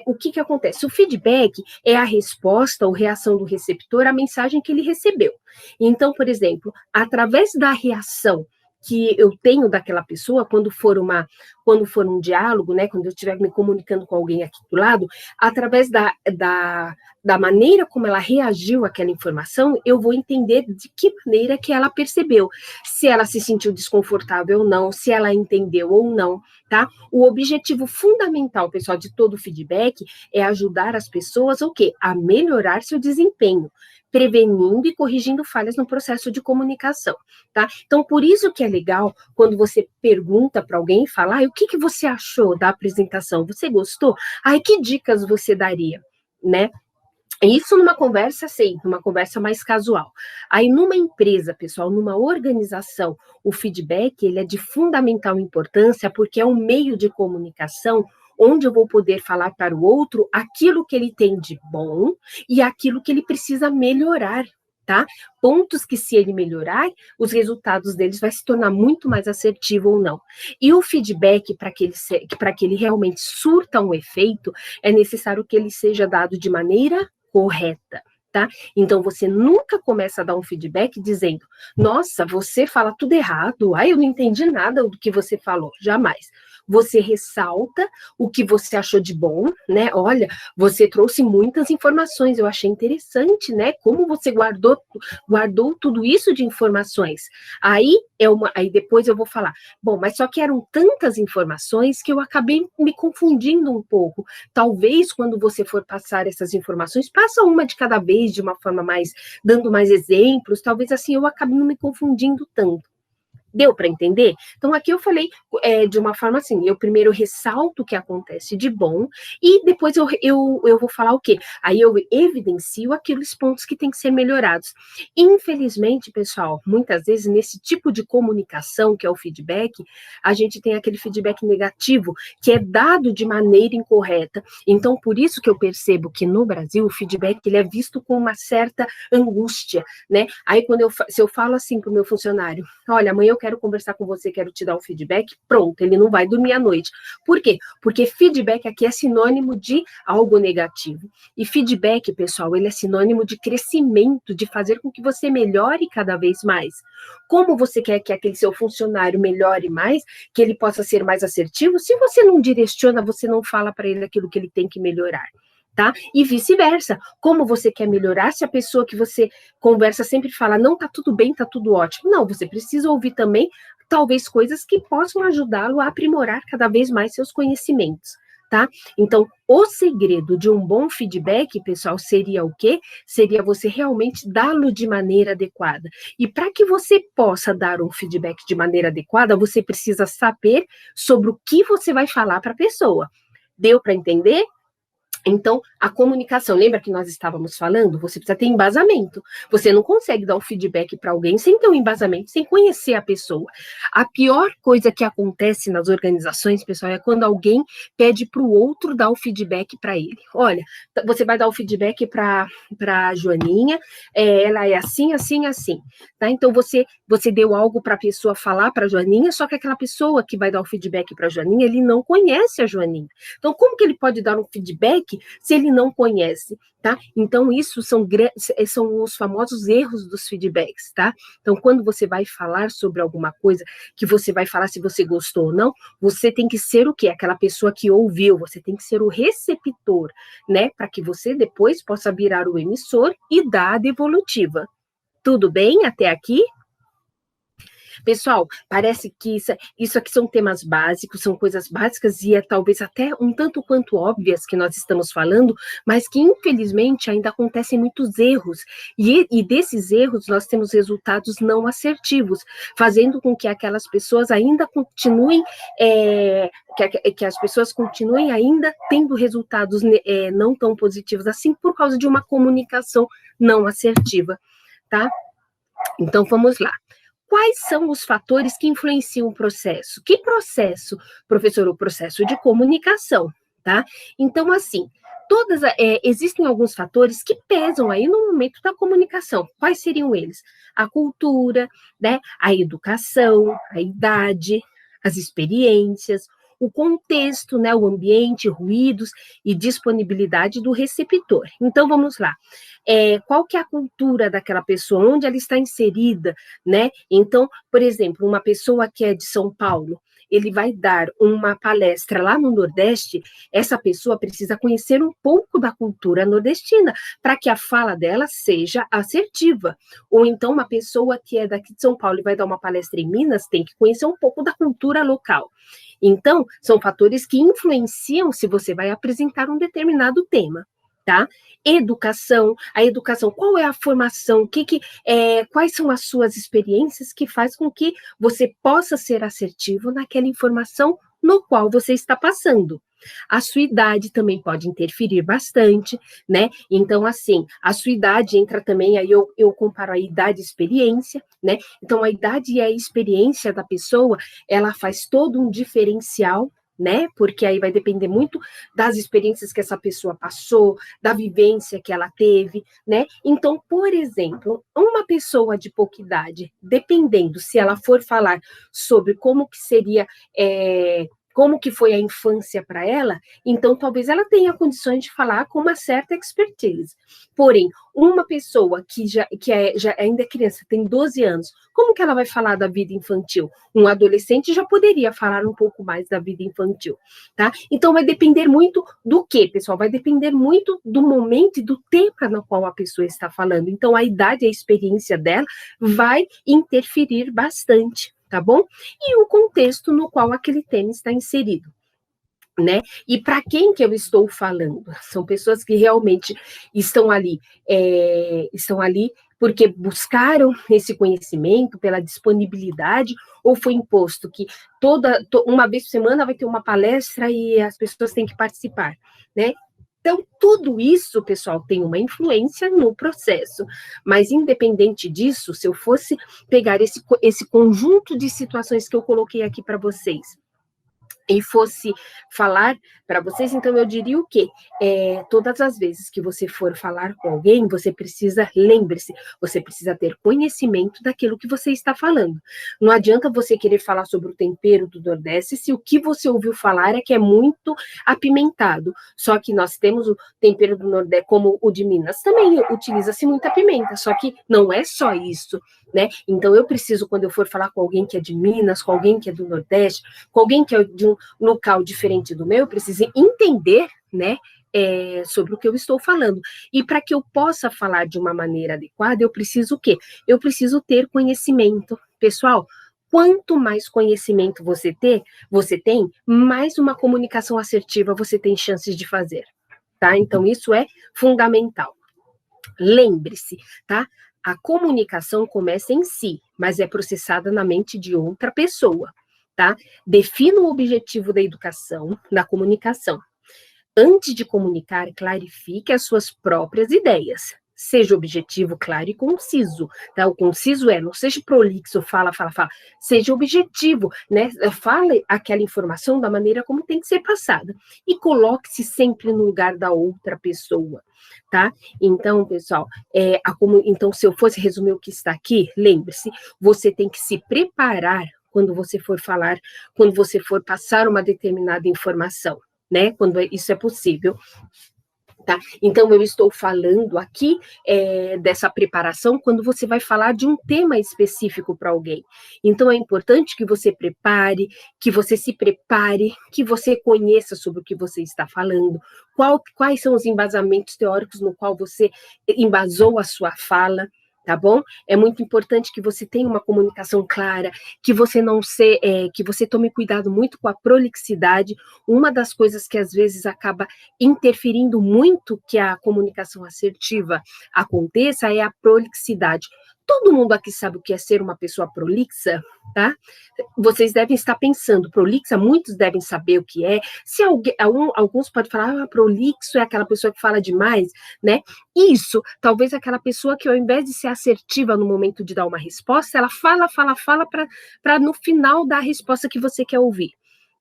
O que acontece? O feedback é a resposta ou reação do receptor à mensagem que ele recebeu. Então, por exemplo, através da reação que eu tenho daquela pessoa, quando for um diálogo, né, quando eu estiver me comunicando com alguém aqui do lado, através da maneira como ela reagiu àquela informação, eu vou entender de que maneira que ela percebeu, se ela se sentiu desconfortável ou não, se ela entendeu ou não, tá? O objetivo fundamental, pessoal, de todo o feedback é ajudar as pessoas, o quê? A melhorar seu desempenho, prevenindo e corrigindo falhas no processo de comunicação, tá? Então, por isso que é legal quando você pergunta para alguém e fala, o que você achou da apresentação? Você gostou? Que dicas você daria, né? Isso numa conversa, sim, numa conversa mais casual. Aí, numa empresa, pessoal, numa organização, o feedback, ele é de fundamental importância, porque é um meio de comunicação onde eu vou poder falar para o outro aquilo que ele tem de bom e aquilo que ele precisa melhorar, tá? Pontos que, se ele melhorar, os resultados deles vai se tornar muito mais assertivo ou não. E o feedback, para que ele realmente surta um efeito, é necessário que ele seja dado de maneira correta, tá? Então você nunca começa a dar um feedback dizendo: nossa, você fala tudo errado, ai, eu não entendi nada do que você falou, jamais. Você ressalta o que você achou de bom, né? Olha, você trouxe muitas informações, eu achei interessante, né? Como você guardou tudo isso de informações. Aí depois eu vou falar, bom, mas só que eram tantas informações que eu acabei me confundindo um pouco. Talvez quando você for passar essas informações, passa uma de cada vez, de uma forma mais, dando mais exemplos, talvez assim eu acabe não me confundindo tanto. Deu para entender? Então, aqui eu falei de uma forma assim: eu primeiro ressalto o que acontece de bom, e depois eu vou falar o quê? Aí eu evidencio aqueles pontos que têm que ser melhorados. Infelizmente, pessoal, muitas vezes nesse tipo de comunicação, que é o feedback, a gente tem aquele feedback negativo, que é dado de maneira incorreta. Então, por isso que eu percebo que no Brasil o feedback ele é visto com uma certa angústia, né? Aí, se eu falo assim para o meu funcionário: olha, amanhã eu quero conversar com você, quero te dar um feedback, pronto, ele não vai dormir à noite. Por quê? Porque feedback aqui é sinônimo de algo negativo. E feedback, pessoal, ele é sinônimo de crescimento, de fazer com que você melhore cada vez mais. Como você quer que aquele seu funcionário melhore mais, que ele possa ser mais assertivo, se você não direciona, você não fala para ele aquilo que ele tem que melhorar. Tá? E vice-versa. Como você quer melhorar se a pessoa que você conversa sempre fala, não, tá tudo bem, tá tudo ótimo. Não, você precisa ouvir também, talvez, coisas que possam ajudá-lo a aprimorar cada vez mais seus conhecimentos, tá? Então, o segredo de um bom feedback, pessoal, seria o quê? Seria você realmente dá-lo de maneira adequada. E para que você possa dar um feedback de maneira adequada, você precisa saber sobre o que você vai falar para a pessoa. Deu para entender? Então, a comunicação, lembra que nós estávamos falando? Você precisa ter embasamento. Você não consegue dar um feedback para alguém sem ter um embasamento, sem conhecer a pessoa. A pior coisa que acontece nas organizações, pessoal, é quando alguém pede para o outro dar o feedback para ele. Olha, você vai dar o feedback para a Joaninha, ela é assim, assim, assim. Tá? Então, você deu algo para a pessoa falar para a Joaninha, só que aquela pessoa que vai dar o feedback para a Joaninha, ele não conhece a Joaninha. Então, como que ele pode dar um feedback se ele não conhece, tá? Então, isso são os famosos erros dos feedbacks, tá? Então, quando você vai falar sobre alguma coisa, que você vai falar se você gostou ou não, você tem que ser o quê? Aquela pessoa que ouviu, você tem que ser o receptor, né? Para que você depois possa virar o emissor e dar a devolutiva. Tudo bem até aqui? Pessoal, parece que isso aqui são temas básicos, são coisas básicas e é talvez até um tanto quanto óbvias que nós estamos falando, mas que infelizmente ainda acontecem muitos erros. E desses erros nós temos resultados não assertivos, fazendo com que aquelas pessoas ainda continuem, que as pessoas continuem ainda tendo resultados não tão positivos assim por causa de uma comunicação não assertiva, tá? Então vamos lá. Quais são os fatores que influenciam o processo? Que processo, professor? O processo de comunicação, tá? Então, assim, existem alguns fatores que pesam aí no momento da comunicação. Quais seriam eles? A cultura, né? A educação, a idade, as experiências, o contexto, né? O ambiente, ruídos e disponibilidade do receptor. Então, vamos lá. Qual que é a cultura daquela pessoa, onde ela está inserida, né? Então, por exemplo, uma pessoa que é de São Paulo, ele vai dar uma palestra lá no Nordeste, essa pessoa precisa conhecer um pouco da cultura nordestina, para que a fala dela seja assertiva. Ou então, uma pessoa que é daqui de São Paulo e vai dar uma palestra em Minas, tem que conhecer um pouco da cultura local. Então, são fatores que influenciam se você vai apresentar um determinado tema. Tá? Educação, a educação, qual é a formação, quais são as suas experiências que faz com que você possa ser assertivo naquela informação no qual você está passando. A sua idade também pode interferir bastante, né? Então, assim, a sua idade entra também, aí eu comparo a idade e experiência, né? Então, a idade e a experiência da pessoa, ela faz todo um diferencial, né? Porque aí vai depender muito das experiências que essa pessoa passou, da vivência que ela teve, né? Então, por exemplo, uma pessoa de pouca idade, dependendo se ela for falar sobre como que seria como que foi a infância para ela, então talvez ela tenha condições de falar com uma certa expertise. Porém, uma pessoa já ainda é criança, tem 12 anos, como que ela vai falar da vida infantil? Um adolescente já poderia falar um pouco mais da vida infantil, tá? Então vai depender muito do que, pessoal? Vai depender muito do momento e do tema no qual a pessoa está falando. Então a idade e a experiência dela vai interferir bastante, tá bom? E o contexto no qual aquele tema está inserido, né? E para quem que eu estou falando? São pessoas que realmente estão ali porque buscaram esse conhecimento pela disponibilidade, ou foi imposto que uma vez por semana vai ter uma palestra e as pessoas têm que participar, né? Então, tudo isso, pessoal, tem uma influência no processo. Mas, independente disso, se eu fosse pegar esse conjunto de situações que eu coloquei aqui para vocês, e fosse falar para vocês, então eu diria o quê? Todas as vezes que você for falar com alguém, você precisa, lembre-se, você precisa ter conhecimento daquilo que você está falando. Não adianta você querer falar sobre o tempero do Nordeste se o que você ouviu falar é que é muito apimentado. Só que nós temos o tempero do Nordeste, como o de Minas, também utiliza-se muita pimenta, só que não é só isso, né? Então eu preciso, quando eu for falar com alguém que é de Minas, com alguém que é do Nordeste, com alguém que é de um local diferente do meu, eu preciso entender, né, sobre o que eu estou falando. E para que eu possa falar de uma maneira adequada, eu preciso o quê? Eu preciso ter conhecimento. Pessoal, quanto mais conhecimento você tem, mais uma comunicação assertiva você tem chances de fazer, tá? Então, isso é fundamental. Lembre-se, tá? A comunicação começa em si, mas é processada na mente de outra pessoa, tá? Defina o objetivo da educação, da comunicação. Antes de comunicar, clarifique as suas próprias ideias. Seja objetivo, claro e conciso, tá? O conciso não seja prolixo, fala. Seja objetivo, né? Fale aquela informação da maneira como tem que ser passada. E coloque-se sempre no lugar da outra pessoa, tá? Então, pessoal, então, se eu fosse resumir o que está aqui, lembre-se, você tem que se preparar quando você for falar, quando você for passar uma determinada informação, né? Quando isso é possível. Tá? Então, eu estou falando aqui dessa preparação quando você vai falar de um tema específico para alguém. Então, é importante que você prepare, que você se prepare, que você conheça sobre o que você está falando, quais são os embasamentos teóricos no qual você embasou a sua fala, tá bom? É muito importante que você tenha uma comunicação clara, que você que você tome cuidado muito com a prolixidade. Uma das coisas que às vezes acaba interferindo muito que a comunicação assertiva aconteça é a prolixidade. Todo mundo aqui sabe o que é ser uma pessoa prolixa, tá? Vocês devem estar pensando, prolixa, muitos devem saber o que é. Se alguns podem falar, prolixo é aquela pessoa que fala demais, né? Isso, talvez aquela pessoa que ao invés de ser assertiva no momento de dar uma resposta, ela fala para no final dar a resposta que você quer ouvir,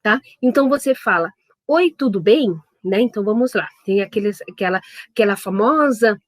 tá? Então você fala, oi, tudo bem? Né? Então vamos lá, tem aquela famosa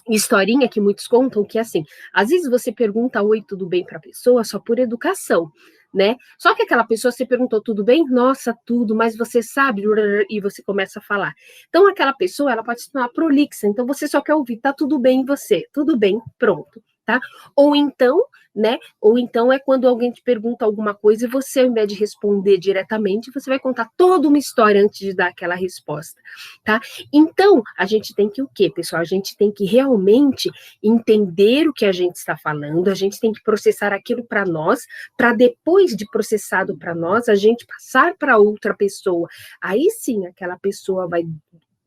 historinha que muitos contam que assim, às vezes você pergunta oi, tudo bem para a pessoa só por educação, né? Só que aquela pessoa você perguntou tudo bem? Nossa, tudo, mas você sabe, e você começa a falar. Então aquela pessoa, ela pode se tornar prolixa, então você só quer ouvir, tá tudo bem você, tudo bem, pronto, tá? Ou então, né? Ou então é quando alguém te pergunta alguma coisa e você, ao invés de responder diretamente, você vai contar toda uma história antes de dar aquela resposta, tá? Então, a gente tem que o quê, pessoal? A gente tem que realmente entender o que a gente está falando, a gente tem que processar aquilo para nós, para depois de processado para nós, a gente passar para outra pessoa. Aí sim, aquela pessoa vai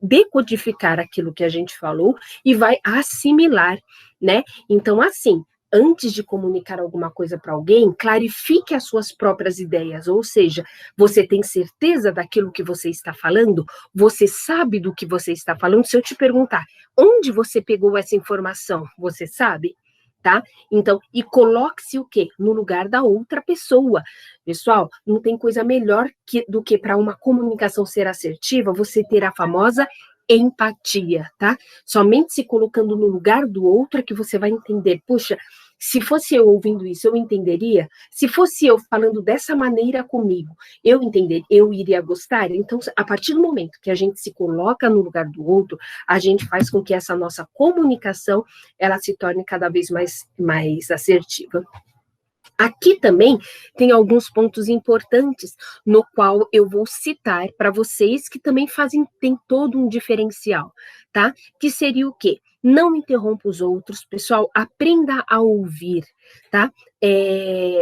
decodificar aquilo que a gente falou e vai assimilar, né? Então, assim, antes de comunicar alguma coisa para alguém, clarifique as suas próprias ideias, ou seja, você tem certeza daquilo que você está falando? Você sabe do que você está falando? Se eu te perguntar, onde você pegou essa informação? Você sabe? Tá? Então, e coloque-se o quê? No lugar da outra pessoa. Pessoal, não tem coisa melhor do que para uma comunicação ser assertiva, você ter a famosa empatia, tá? Somente se colocando no lugar do outro é que você vai entender, puxa, se fosse eu ouvindo isso, eu entenderia? Se fosse eu falando dessa maneira comigo, eu entenderia, eu iria gostar? Então, a partir do momento que a gente se coloca no lugar do outro, a gente faz com que essa nossa comunicação, ela se torne cada vez mais assertiva. Aqui também tem alguns pontos importantes no qual eu vou citar para vocês que também tem todo um diferencial, tá? Que seria o quê? Não interrompa os outros, pessoal, aprenda a ouvir, tá?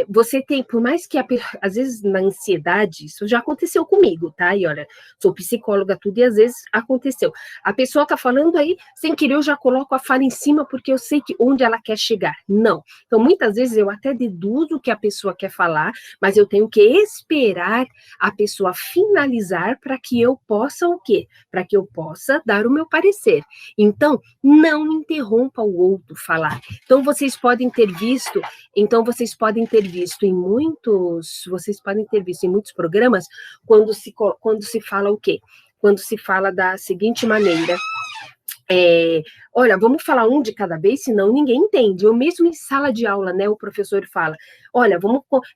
Você tem, por mais que às vezes na ansiedade, isso já aconteceu comigo, tá? E olha, sou psicóloga tudo e às vezes aconteceu. A pessoa tá falando aí, sem querer eu já coloco a fala em cima porque eu sei que onde ela quer chegar. Não. Então, muitas vezes eu até deduzo o que a pessoa quer falar, mas eu tenho que esperar a pessoa finalizar para que eu possa o quê? Para que eu possa dar o meu parecer. Então, não interrompa o outro falar. Então, vocês podem ter visto em muitos programas quando se fala o quê? Quando se fala da seguinte maneira, olha, vamos falar um de cada vez, senão ninguém entende. Eu mesmo em sala de aula, né, o professor fala, olha,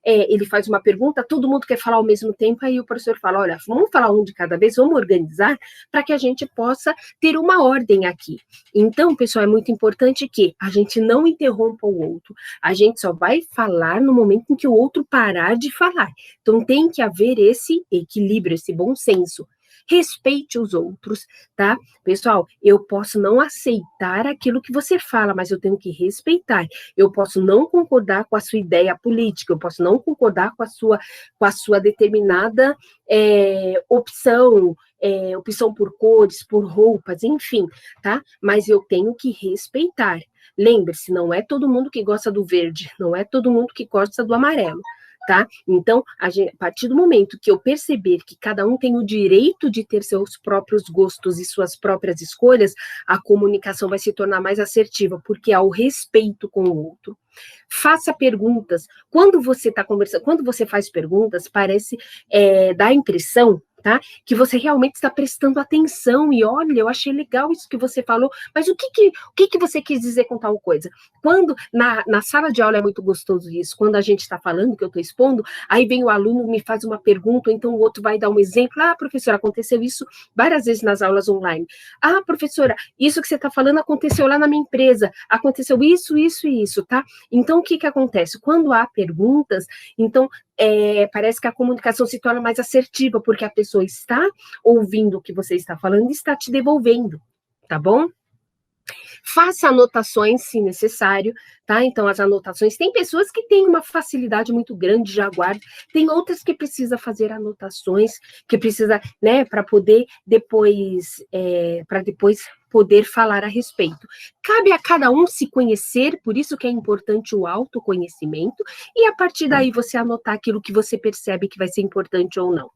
ele faz uma pergunta, todo mundo quer falar ao mesmo tempo, aí o professor fala, olha, vamos falar um de cada vez, vamos organizar para que a gente possa ter uma ordem aqui. Então, pessoal, é muito importante que a gente não interrompa o outro, a gente só vai falar no momento em que o outro parar de falar. Então, tem que haver esse equilíbrio, esse bom senso. Respeite os outros, tá? Pessoal, eu posso não aceitar aquilo que você fala, mas eu tenho que respeitar. Eu posso não concordar com a sua ideia política, eu posso não concordar com a sua determinada opção por cores, por roupas, enfim, tá? Mas eu tenho que respeitar. Lembre-se, não é todo mundo que gosta do verde, não é todo mundo que gosta do amarelo. Tá? Então, a partir do momento que eu perceber que cada um tem o direito de ter seus próprios gostos e suas próprias escolhas, a comunicação vai se tornar mais assertiva, porque há o respeito com o outro. Faça perguntas. Quando você está conversando, quando você faz perguntas, parece dar a impressão, tá? Que você realmente está prestando atenção e olha, eu achei legal isso que você falou, mas o que você quis dizer com tal coisa? Quando na sala de aula é muito gostoso isso, quando a gente está falando, que eu estou expondo, aí vem o aluno, me faz uma pergunta, ou então o outro vai dar um exemplo, professora, aconteceu isso várias vezes nas aulas online. Professora, isso que você está falando aconteceu lá na minha empresa, aconteceu isso, isso e isso, tá? Então, o que acontece? Quando há perguntas, então, parece que a comunicação se torna mais assertiva, porque a pessoa está ouvindo o que você está falando e está te devolvendo, tá bom? Faça anotações, se necessário, tá? Então, as anotações, tem pessoas que têm uma facilidade muito grande, já guarda, tem outras que precisa fazer anotações, que precisa, né, para poder depois poder falar a respeito. Cabe a cada um se conhecer, por isso que é importante o autoconhecimento, e a partir daí você anotar aquilo que você percebe que vai ser importante ou não.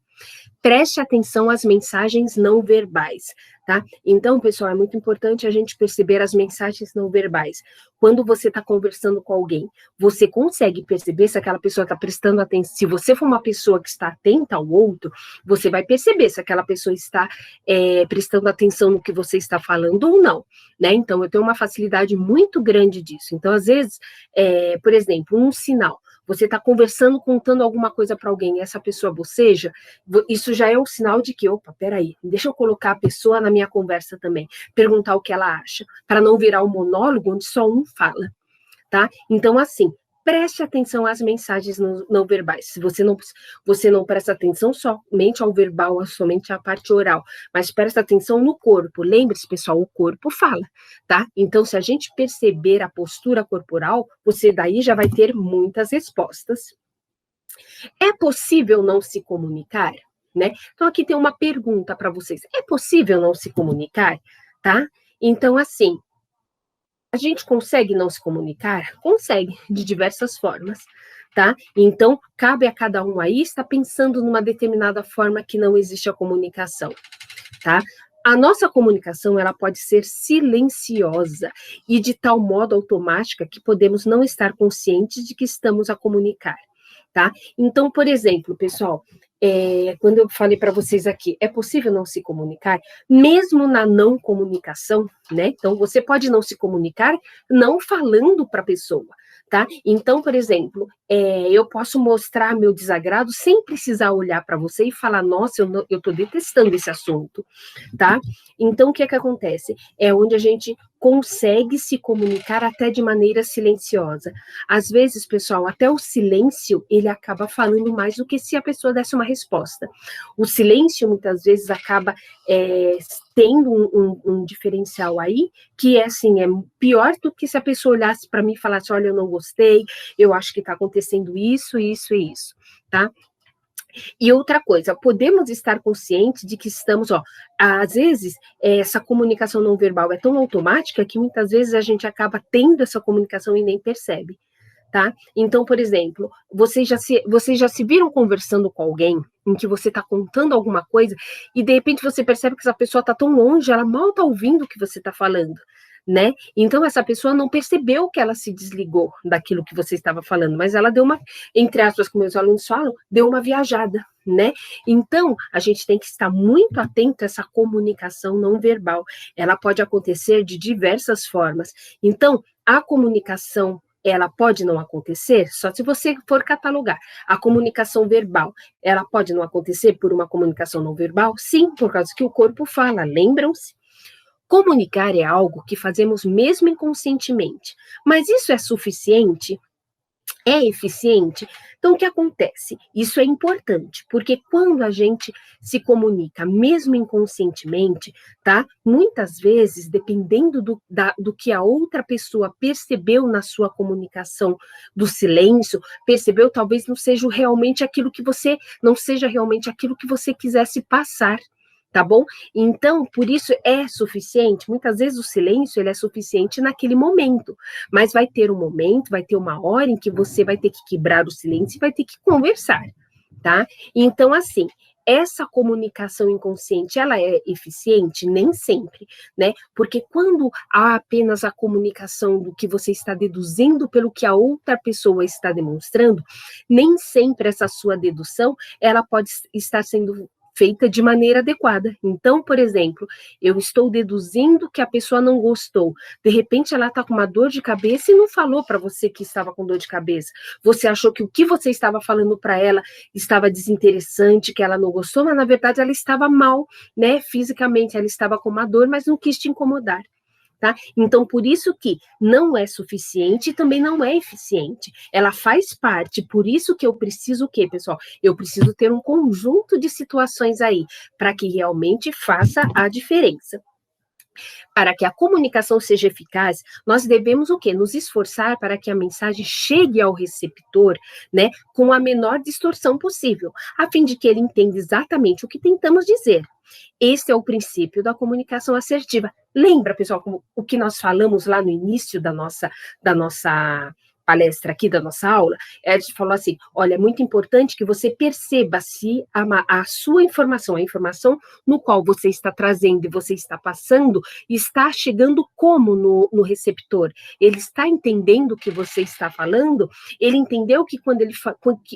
Preste atenção às mensagens não verbais, tá? Então, pessoal, é muito importante a gente perceber as mensagens não verbais. Quando você está conversando com alguém, você consegue perceber se aquela pessoa está prestando atenção. Se você for uma pessoa que está atenta ao outro, você vai perceber se aquela pessoa está prestando atenção no que você está falando ou não, né? Então, eu tenho uma facilidade muito grande disso. Então, às vezes, por exemplo, um sinal. Você está conversando, contando alguma coisa para alguém, e essa pessoa boceja, isso já é um sinal de que, opa, peraí, deixa eu colocar a pessoa na minha conversa também, perguntar o que ela acha, para não virar um monólogo onde só um fala, tá? Então, assim, preste atenção às mensagens não verbais. Se você não presta atenção somente ao verbal, somente à parte oral, mas presta atenção no corpo. Lembre-se, pessoal, o corpo fala, tá? Então, se a gente perceber a postura corporal, você daí já vai ter muitas respostas. É possível não se comunicar, né? Então, aqui tem uma pergunta para vocês. É possível não se comunicar, tá? Então, assim, A gente consegue não se comunicar? Consegue, de diversas formas, tá? Então, cabe a cada um aí estar pensando numa determinada forma que não existe a comunicação, tá? A nossa comunicação, ela pode ser silenciosa e de tal modo automática que podemos não estar conscientes de que estamos a comunicar, tá? Então, por exemplo, pessoal, quando eu falei para vocês aqui, é possível não se comunicar, mesmo na não comunicação, né? Então, você pode não se comunicar não falando para a pessoa, tá? Então, por exemplo, eu posso mostrar meu desagrado sem precisar olhar para você e falar, nossa, eu estou detestando esse assunto, tá? Então, o que é que acontece? É onde a gente consegue se comunicar até de maneira silenciosa. Às vezes, pessoal, até o silêncio, ele acaba falando mais do que se a pessoa desse uma resposta. O silêncio, muitas vezes, acaba tendo um diferencial aí, que é assim, é pior do que se a pessoa olhasse para mim e falasse, olha, eu não gostei, eu acho que está acontecendo isso, isso e isso, tá? E outra coisa, podemos estar conscientes de que estamos, às vezes, essa comunicação não verbal é tão automática que muitas vezes a gente acaba tendo essa comunicação e nem percebe, tá? Então, por exemplo, vocês já se viram conversando com alguém em que você está contando alguma coisa e de repente você percebe que essa pessoa está tão longe, ela mal está ouvindo o que você está falando, né? Então essa pessoa não percebeu que ela se desligou daquilo que você estava falando, mas ela deu uma, entre aspas, como meus alunos falam, deu uma viajada, né? Então a gente tem que estar muito atento a essa comunicação não verbal. Ela pode acontecer de diversas formas. Então a comunicação ela pode não acontecer só se você for catalogar. A comunicação verbal, ela pode não acontecer por uma comunicação não verbal? Sim, por causa que o corpo fala, lembram-se? Comunicar é algo que fazemos mesmo inconscientemente, mas isso é suficiente? É eficiente? Então, o que acontece? Isso é importante, porque quando a gente se comunica, mesmo inconscientemente, tá? Muitas vezes, dependendo do que a outra pessoa percebeu na sua comunicação, do silêncio, percebeu, talvez não seja realmente aquilo que você, não seja realmente aquilo que você quisesse passar, tá bom? Então, por isso é suficiente, muitas vezes o silêncio ele é suficiente naquele momento, mas vai ter um momento, vai ter uma hora em que você vai ter que quebrar o silêncio e vai ter que conversar, tá? Então, assim, essa comunicação inconsciente, ela é eficiente? Nem sempre, né? Porque quando há apenas a comunicação do que você está deduzindo pelo que a outra pessoa está demonstrando, nem sempre essa sua dedução, ela pode estar sendo feita de maneira adequada. Então, por exemplo, eu estou deduzindo que a pessoa não gostou. De repente, ela está com uma dor de cabeça e não falou para você que estava com dor de cabeça. Você achou que o que você estava falando para ela estava desinteressante, que ela não gostou, mas na verdade ela estava mal, né? Fisicamente, ela estava com uma dor, mas não quis te incomodar. Tá? Então, por isso que não é suficiente e também não é eficiente. Ela faz parte, por isso que eu preciso o quê, pessoal? Eu preciso ter um conjunto de situações aí, para que realmente faça a diferença. Para que a comunicação seja eficaz, nós devemos o quê? Nos esforçar para que a mensagem chegue ao receptor, né, com a menor distorção possível, a fim de que ele entenda exatamente o que tentamos dizer. Esse é o princípio da comunicação assertiva. Lembra, pessoal, como o que nós falamos lá no início da nossa palestra aqui, da nossa aula? A gente falou assim, olha, é muito importante que você perceba se a sua informação, a informação no qual você está trazendo e você está passando, está chegando como no receptor. Ele está entendendo o que você está falando? Ele entendeu que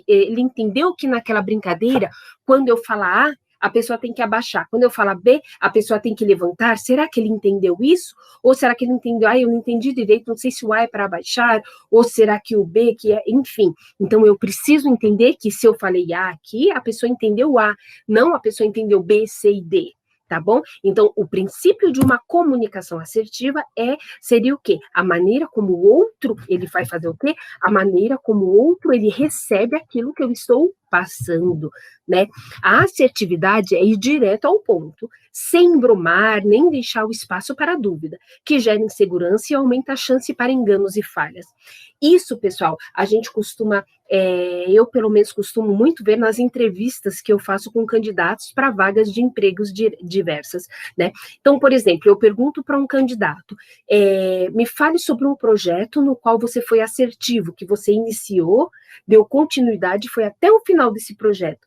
ele entendeu que naquela brincadeira, quando eu falar A, a pessoa tem que abaixar. Quando eu falar B, a pessoa tem que levantar. Será que ele entendeu isso? Ou será que ele entendeu, eu não entendi direito, não sei se o A é para abaixar, ou será que o B que é, enfim. Então, eu preciso entender que se eu falei A aqui, a pessoa entendeu A, não a pessoa entendeu B, C e D. Tá bom? Então, o princípio de uma comunicação assertiva seria o quê? A maneira como o outro, ele vai fazer o quê? A maneira como o outro, ele recebe aquilo que eu estou passando, né? A assertividade é ir direto ao ponto, sem embromar, nem deixar o espaço para dúvida, que gera insegurança e aumenta a chance para enganos e falhas. Isso, pessoal, a gente costuma, eu pelo menos costumo muito ver nas entrevistas que eu faço com candidatos para vagas de empregos diversas, né? Então, por exemplo, eu pergunto para um candidato, me fale sobre um projeto no qual você foi assertivo, que você iniciou, deu continuidade e foi até o final desse projeto.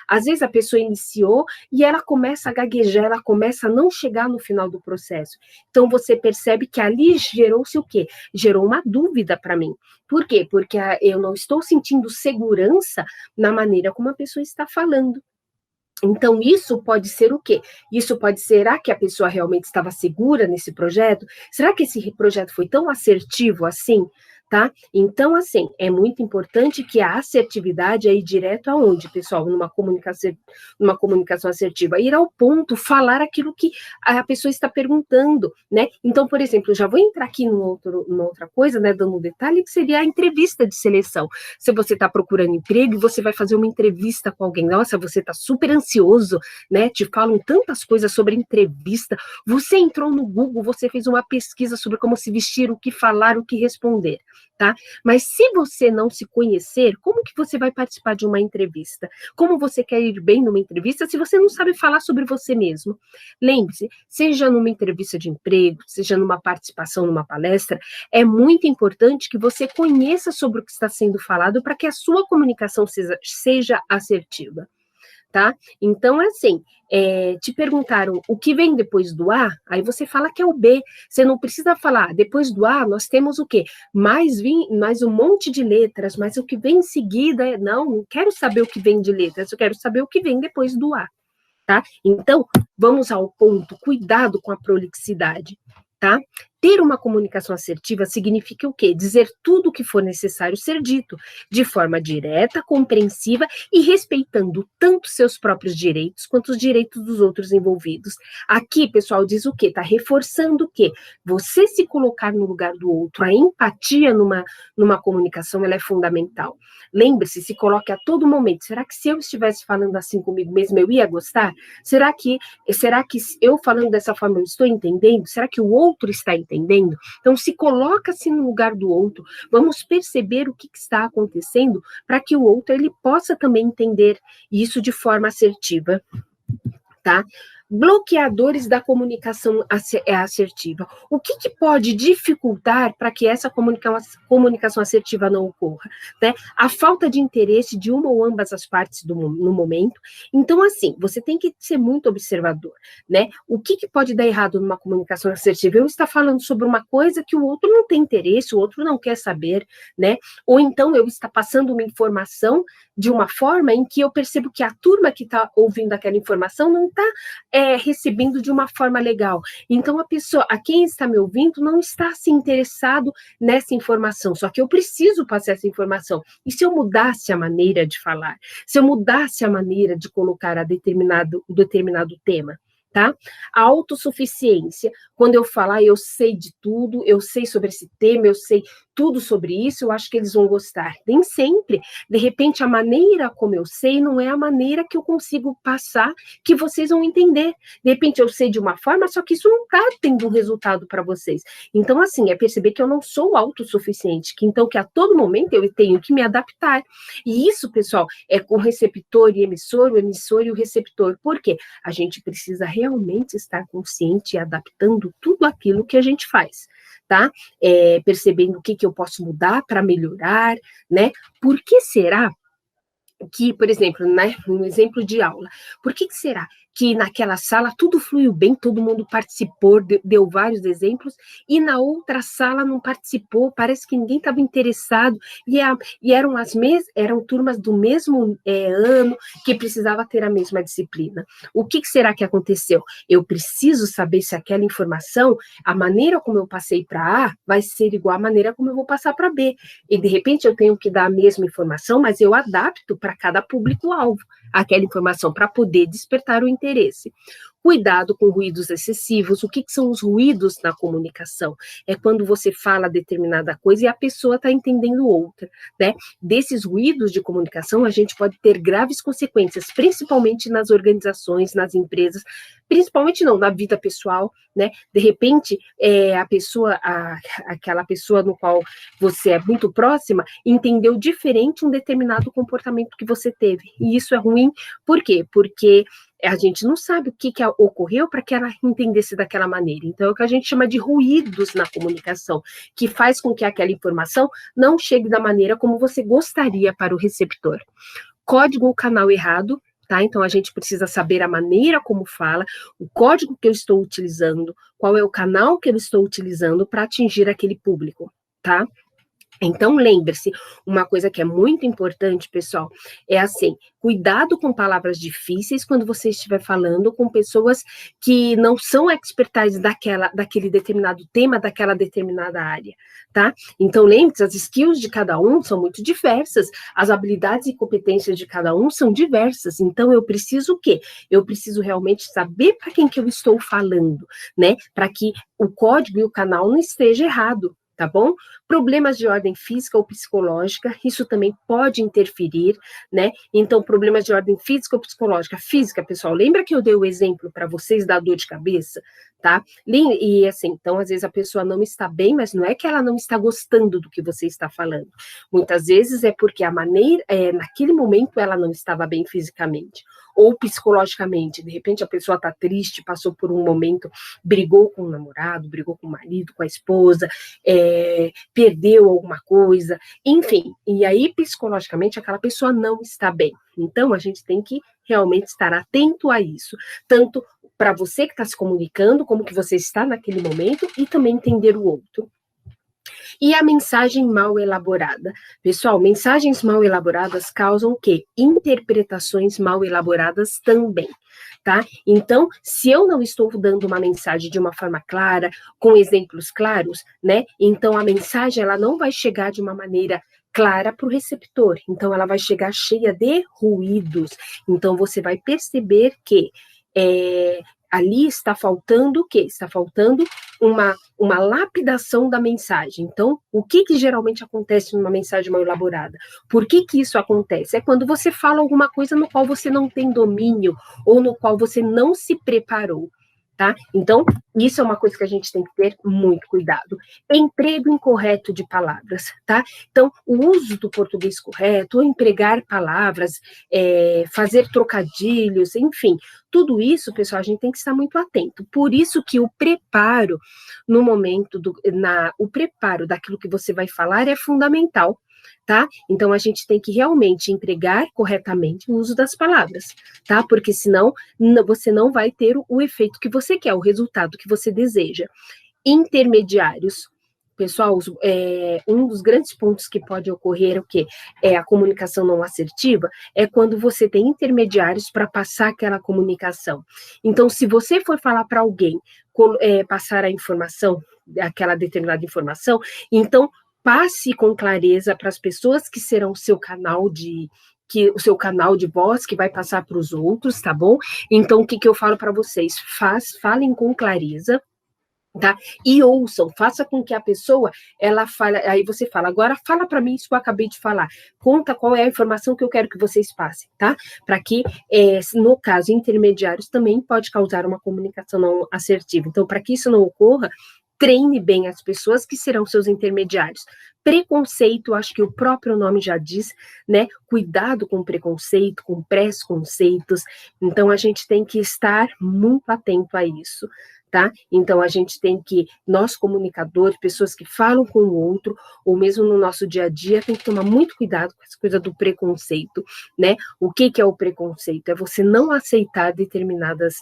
Às vezes a pessoa iniciou e ela começa a gaguejar, ela começa a não chegar no final do processo. Então você percebe que ali gerou-se o quê? Gerou uma dúvida para mim. Por quê? Porque eu não estou sentindo segurança na maneira como a pessoa está falando. Então, isso pode ser o quê? Isso pode ser, será que a pessoa realmente estava segura nesse projeto? Será que esse projeto foi tão assertivo assim? Tá? Então, assim, é muito importante que a assertividade é ir direto aonde, pessoal? Numa comunicação assertiva, ir ao ponto, falar aquilo que a pessoa está perguntando, né? Então, por exemplo, eu já vou entrar aqui numa outra coisa, né, dando um detalhe, que seria a entrevista de seleção. Se você está procurando emprego e você vai fazer uma entrevista com alguém, nossa, você está super ansioso, né? Te falam tantas coisas sobre entrevista, você entrou no Google, você fez uma pesquisa sobre como se vestir, o que falar, o que responder. Tá? Mas se você não se conhecer, como que você vai participar de uma entrevista? Como você quer ir bem numa entrevista se você não sabe falar sobre você mesmo? Lembre-se, seja numa entrevista de emprego, seja numa participação numa palestra, é muito importante que você conheça sobre o que está sendo falado para que a sua comunicação seja assertiva. Tá? Então, assim, te perguntaram o que vem depois do A, aí você fala que é o B. Você não precisa falar, depois do A nós temos o quê? Mais um monte de letras, mas o que vem em seguida, não quero saber o que vem de letras, eu quero saber o que vem depois do A, tá? Então, vamos ao ponto, cuidado com a prolixidade, tá? Ter uma comunicação assertiva significa o quê? Dizer tudo o que for necessário ser dito, de forma direta, compreensiva e respeitando tanto seus próprios direitos quanto os direitos dos outros envolvidos. Aqui, pessoal, diz o quê? Está reforçando o quê? Você se colocar no lugar do outro, a empatia numa comunicação, ela é fundamental. Lembre-se, se coloque a todo momento. Será que se eu estivesse falando assim comigo mesmo, eu ia gostar? Será que eu falando dessa forma eu estou entendendo? Será que o outro está entendendo? Então, se coloca-se no lugar do outro, vamos perceber o que está acontecendo para que o outro ele possa também entender isso de forma assertiva, tá? Bloqueadores da comunicação assertiva. O que pode dificultar para que essa comunicação assertiva não ocorra? Né? A falta de interesse de uma ou ambas as partes no momento. Então, assim, você tem que ser muito observador, né? O que pode dar errado numa comunicação assertiva? Eu estou falando sobre uma coisa que o outro não tem interesse, o outro não quer saber, né? Ou então eu estou passando uma informação de uma forma em que eu percebo que a turma que está ouvindo aquela informação não está recebendo de uma forma legal. Então, a quem está me ouvindo não está se interessado nessa informação, só que eu preciso passar essa informação. E se eu mudasse a maneira de falar? Se eu mudasse a maneira de colocar determinado tema? Tá? A autossuficiência, quando eu falar, eu sei de tudo, eu sei sobre esse tema, eu sei tudo sobre isso, eu acho que eles vão gostar. Nem sempre, de repente, a maneira como eu sei não é a maneira que eu consigo passar, que vocês vão entender. De repente, eu sei de uma forma, só que isso não está tendo um resultado para vocês. Então, assim, é perceber que eu não sou autossuficiente, que a todo momento eu tenho que me adaptar. E isso, pessoal, é com o receptor e emissor, o emissor e o receptor. Por quê? A gente precisa realmente estar consciente e adaptando tudo aquilo que a gente faz, tá? Percebendo o que eu posso mudar para melhorar, né? Por que será que, por exemplo, né, um exemplo de aula, por que será que naquela sala tudo fluiu bem, todo mundo participou, deu vários exemplos, e na outra sala não participou, parece que ninguém estava interessado, e eram turmas do mesmo ano, que precisava ter a mesma disciplina. O que será que aconteceu? Eu preciso saber se aquela informação, a maneira como eu passei para A, vai ser igual à maneira como eu vou passar para B, e de repente eu tenho que dar a mesma informação, mas eu adapto para cada público-alvo aquela informação para poder despertar o interesse. Cuidado com ruídos excessivos. O que são os ruídos na comunicação? É quando você fala determinada coisa e a pessoa está entendendo outra, né? Desses ruídos de comunicação, a gente pode ter graves consequências, principalmente nas organizações, nas empresas, principalmente não, na vida pessoal, né? De repente, aquela pessoa no qual você é muito próxima, entendeu diferente um determinado comportamento que você teve. E isso é ruim, por quê? Porque a gente não sabe o que ocorreu para que ela entendesse daquela maneira. Então, é o que a gente chama de ruídos na comunicação, que faz com que aquela informação não chegue da maneira como você gostaria para o receptor. Código ou canal errado, tá? Então, a gente precisa saber a maneira como fala, o código que eu estou utilizando, qual é o canal que eu estou utilizando para atingir aquele público, tá? Então, lembre-se, uma coisa que é muito importante, pessoal, é assim, cuidado com palavras difíceis quando você estiver falando com pessoas que não são expertais daquele determinado tema, daquela determinada área, tá? Então, lembre-se, as skills de cada um são muito diversas, as habilidades e competências de cada um são diversas, então eu preciso o quê? Eu preciso realmente saber para quem que eu estou falando, né? Para que o código e o canal não esteja errado, tá bom? Problemas de ordem física ou psicológica, isso também pode interferir, né? Então, problemas de ordem física ou psicológica. Física, pessoal, lembra que eu dei o exemplo para vocês da dor de cabeça, tá? E assim, então, às vezes a pessoa não está bem, mas não é que ela não está gostando do que você está falando. Muitas vezes é porque naquele momento ela não estava bem fisicamente ou psicologicamente, de repente a pessoa está triste, passou por um momento, brigou com o namorado, brigou com o marido, com a esposa, perdeu alguma coisa, enfim, e aí psicologicamente aquela pessoa não está bem. Então a gente tem que realmente estar atento a isso, tanto para você que está se comunicando, como que você está naquele momento, e também entender o outro. E a mensagem mal elaborada. Pessoal, mensagens mal elaboradas causam o quê? Interpretações mal elaboradas também, tá? Então, se eu não estou dando uma mensagem de uma forma clara, com exemplos claros, né? Então, a mensagem, ela não vai chegar de uma maneira clara para o receptor. Então, ela vai chegar cheia de ruídos. Então, você vai perceber que ali está faltando o quê? Está faltando uma lapidação da mensagem. Então, o que geralmente acontece numa mensagem mal elaborada? Por que isso acontece? É quando você fala alguma coisa no qual você não tem domínio ou no qual você não se preparou, tá? Então, isso é uma coisa que a gente tem que ter muito cuidado. Emprego incorreto de palavras, tá? Então, o uso do português correto, ou empregar palavras, fazer trocadilhos, enfim, tudo isso, pessoal, a gente tem que estar muito atento. Por isso que o preparo no momento o preparo daquilo que você vai falar é fundamental, tá? Então a gente tem que realmente empregar corretamente o uso das palavras, tá? Porque senão você não vai ter o efeito que você quer, o resultado que você deseja. Intermediários. Pessoal, um dos grandes pontos que pode ocorrer, o que é a comunicação não assertiva, é quando você tem intermediários para passar aquela comunicação. Então, se você for falar para alguém, passar a informação, aquela determinada informação, então passe com clareza para as pessoas que serão o seu canal de voz que vai passar para os outros, tá bom? Então, o que eu falo para vocês? Falem com clareza, tá? E ouçam, faça com que a pessoa, ela fale, aí você fala, agora fala para mim isso que eu acabei de falar, conta qual é a informação que eu quero que vocês passem, tá? Para que, no caso, intermediários também pode causar uma comunicação não assertiva. Então, para que isso não ocorra, treine bem as pessoas que serão seus intermediários. Preconceito, acho que o próprio nome já diz, né? Cuidado com preconceito, com pré-conceitos. Então, a gente tem que estar muito atento a isso, tá? Então, a gente tem que, nós comunicadores, pessoas que falam com o outro, ou mesmo no nosso dia a dia, tem que tomar muito cuidado com essa coisa do preconceito, né? O que é o preconceito? É você não aceitar determinadas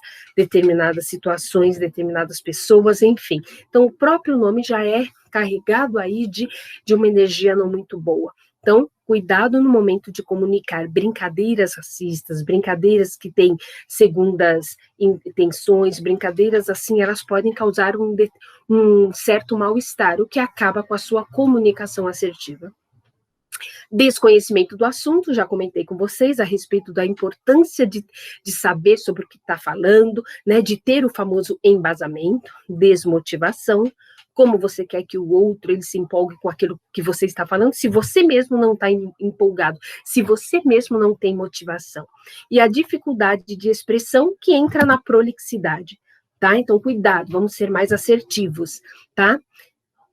situações, determinadas pessoas, enfim. Então, o próprio nome já é carregado aí de uma energia não muito boa. Então, cuidado no momento de comunicar brincadeiras racistas, brincadeiras que têm segundas intenções, brincadeiras assim, elas podem causar um certo mal-estar, o que acaba com a sua comunicação assertiva. Desconhecimento do assunto, já comentei com vocês a respeito da importância de saber sobre o que está falando, né, de ter o famoso embasamento. Desmotivação, como você quer que o outro ele se empolgue com aquilo que você está falando, se você mesmo não está empolgado, se você mesmo não tem motivação. E a dificuldade de expressão que entra na prolixidade, tá? Então, cuidado, vamos ser mais assertivos, tá?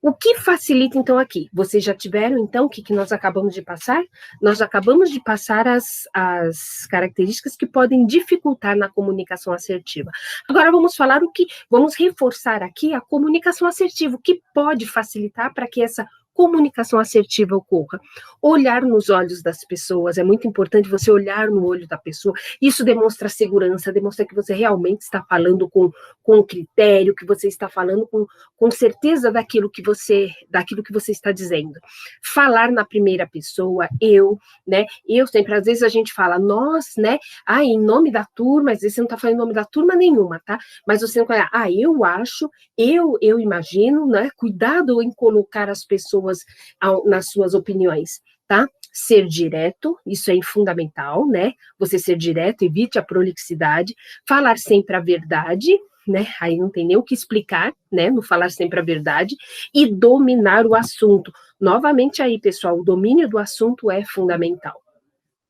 O que facilita, então, aqui? Vocês já tiveram, então, o que nós acabamos de passar? Nós acabamos de passar as características que podem dificultar na comunicação assertiva. Agora, vamos reforçar aqui a comunicação assertiva, o que pode facilitar para que essa comunicação assertiva ocorra. Olhar nos olhos das pessoas, é muito importante você olhar no olho da pessoa, isso demonstra segurança, demonstra que você realmente está falando com critério, que você está falando com certeza daquilo que você está dizendo. Falar na primeira pessoa, né, eu sempre, às vezes a gente fala, nós, né, em nome da turma, às vezes você não está falando em nome da turma nenhuma, tá, mas você não fala, eu acho, eu imagino, né, cuidado em colocar as pessoas nas suas opiniões, tá? Ser direto, isso é fundamental, né? Você ser direto, evite a prolixidade, falar sempre a verdade, né? Aí não tem nem o que explicar, né? No falar sempre a verdade, e dominar o assunto. Novamente aí, pessoal, o domínio do assunto é fundamental.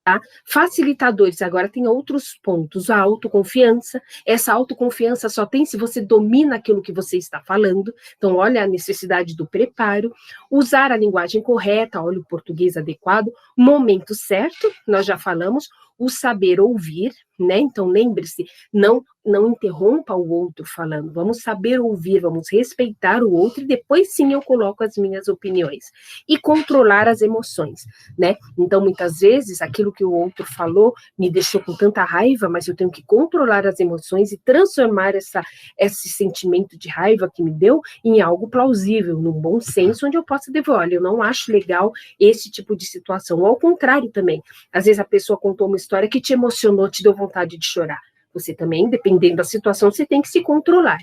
Tá? Facilitadores, agora tem outros pontos, a autoconfiança, essa autoconfiança só tem se você domina aquilo que você está falando, então olha a necessidade do preparo, usar a linguagem correta, olha o português adequado, momento certo, nós já falamos, o saber ouvir, né, então lembre-se, não interrompa o outro falando, vamos saber ouvir, vamos respeitar o outro e depois sim eu coloco as minhas opiniões. E controlar as emoções, né, então muitas vezes aquilo que o outro falou me deixou com tanta raiva, mas eu tenho que controlar as emoções e transformar esse sentimento de raiva que me deu em algo plausível, num bom senso, onde eu possa dizer, olha, eu não acho legal esse tipo de situação, ou ao contrário também, às vezes a pessoa contou uma história que te emocionou, te deu vontade de chorar. Você também, dependendo da situação, você tem que se controlar,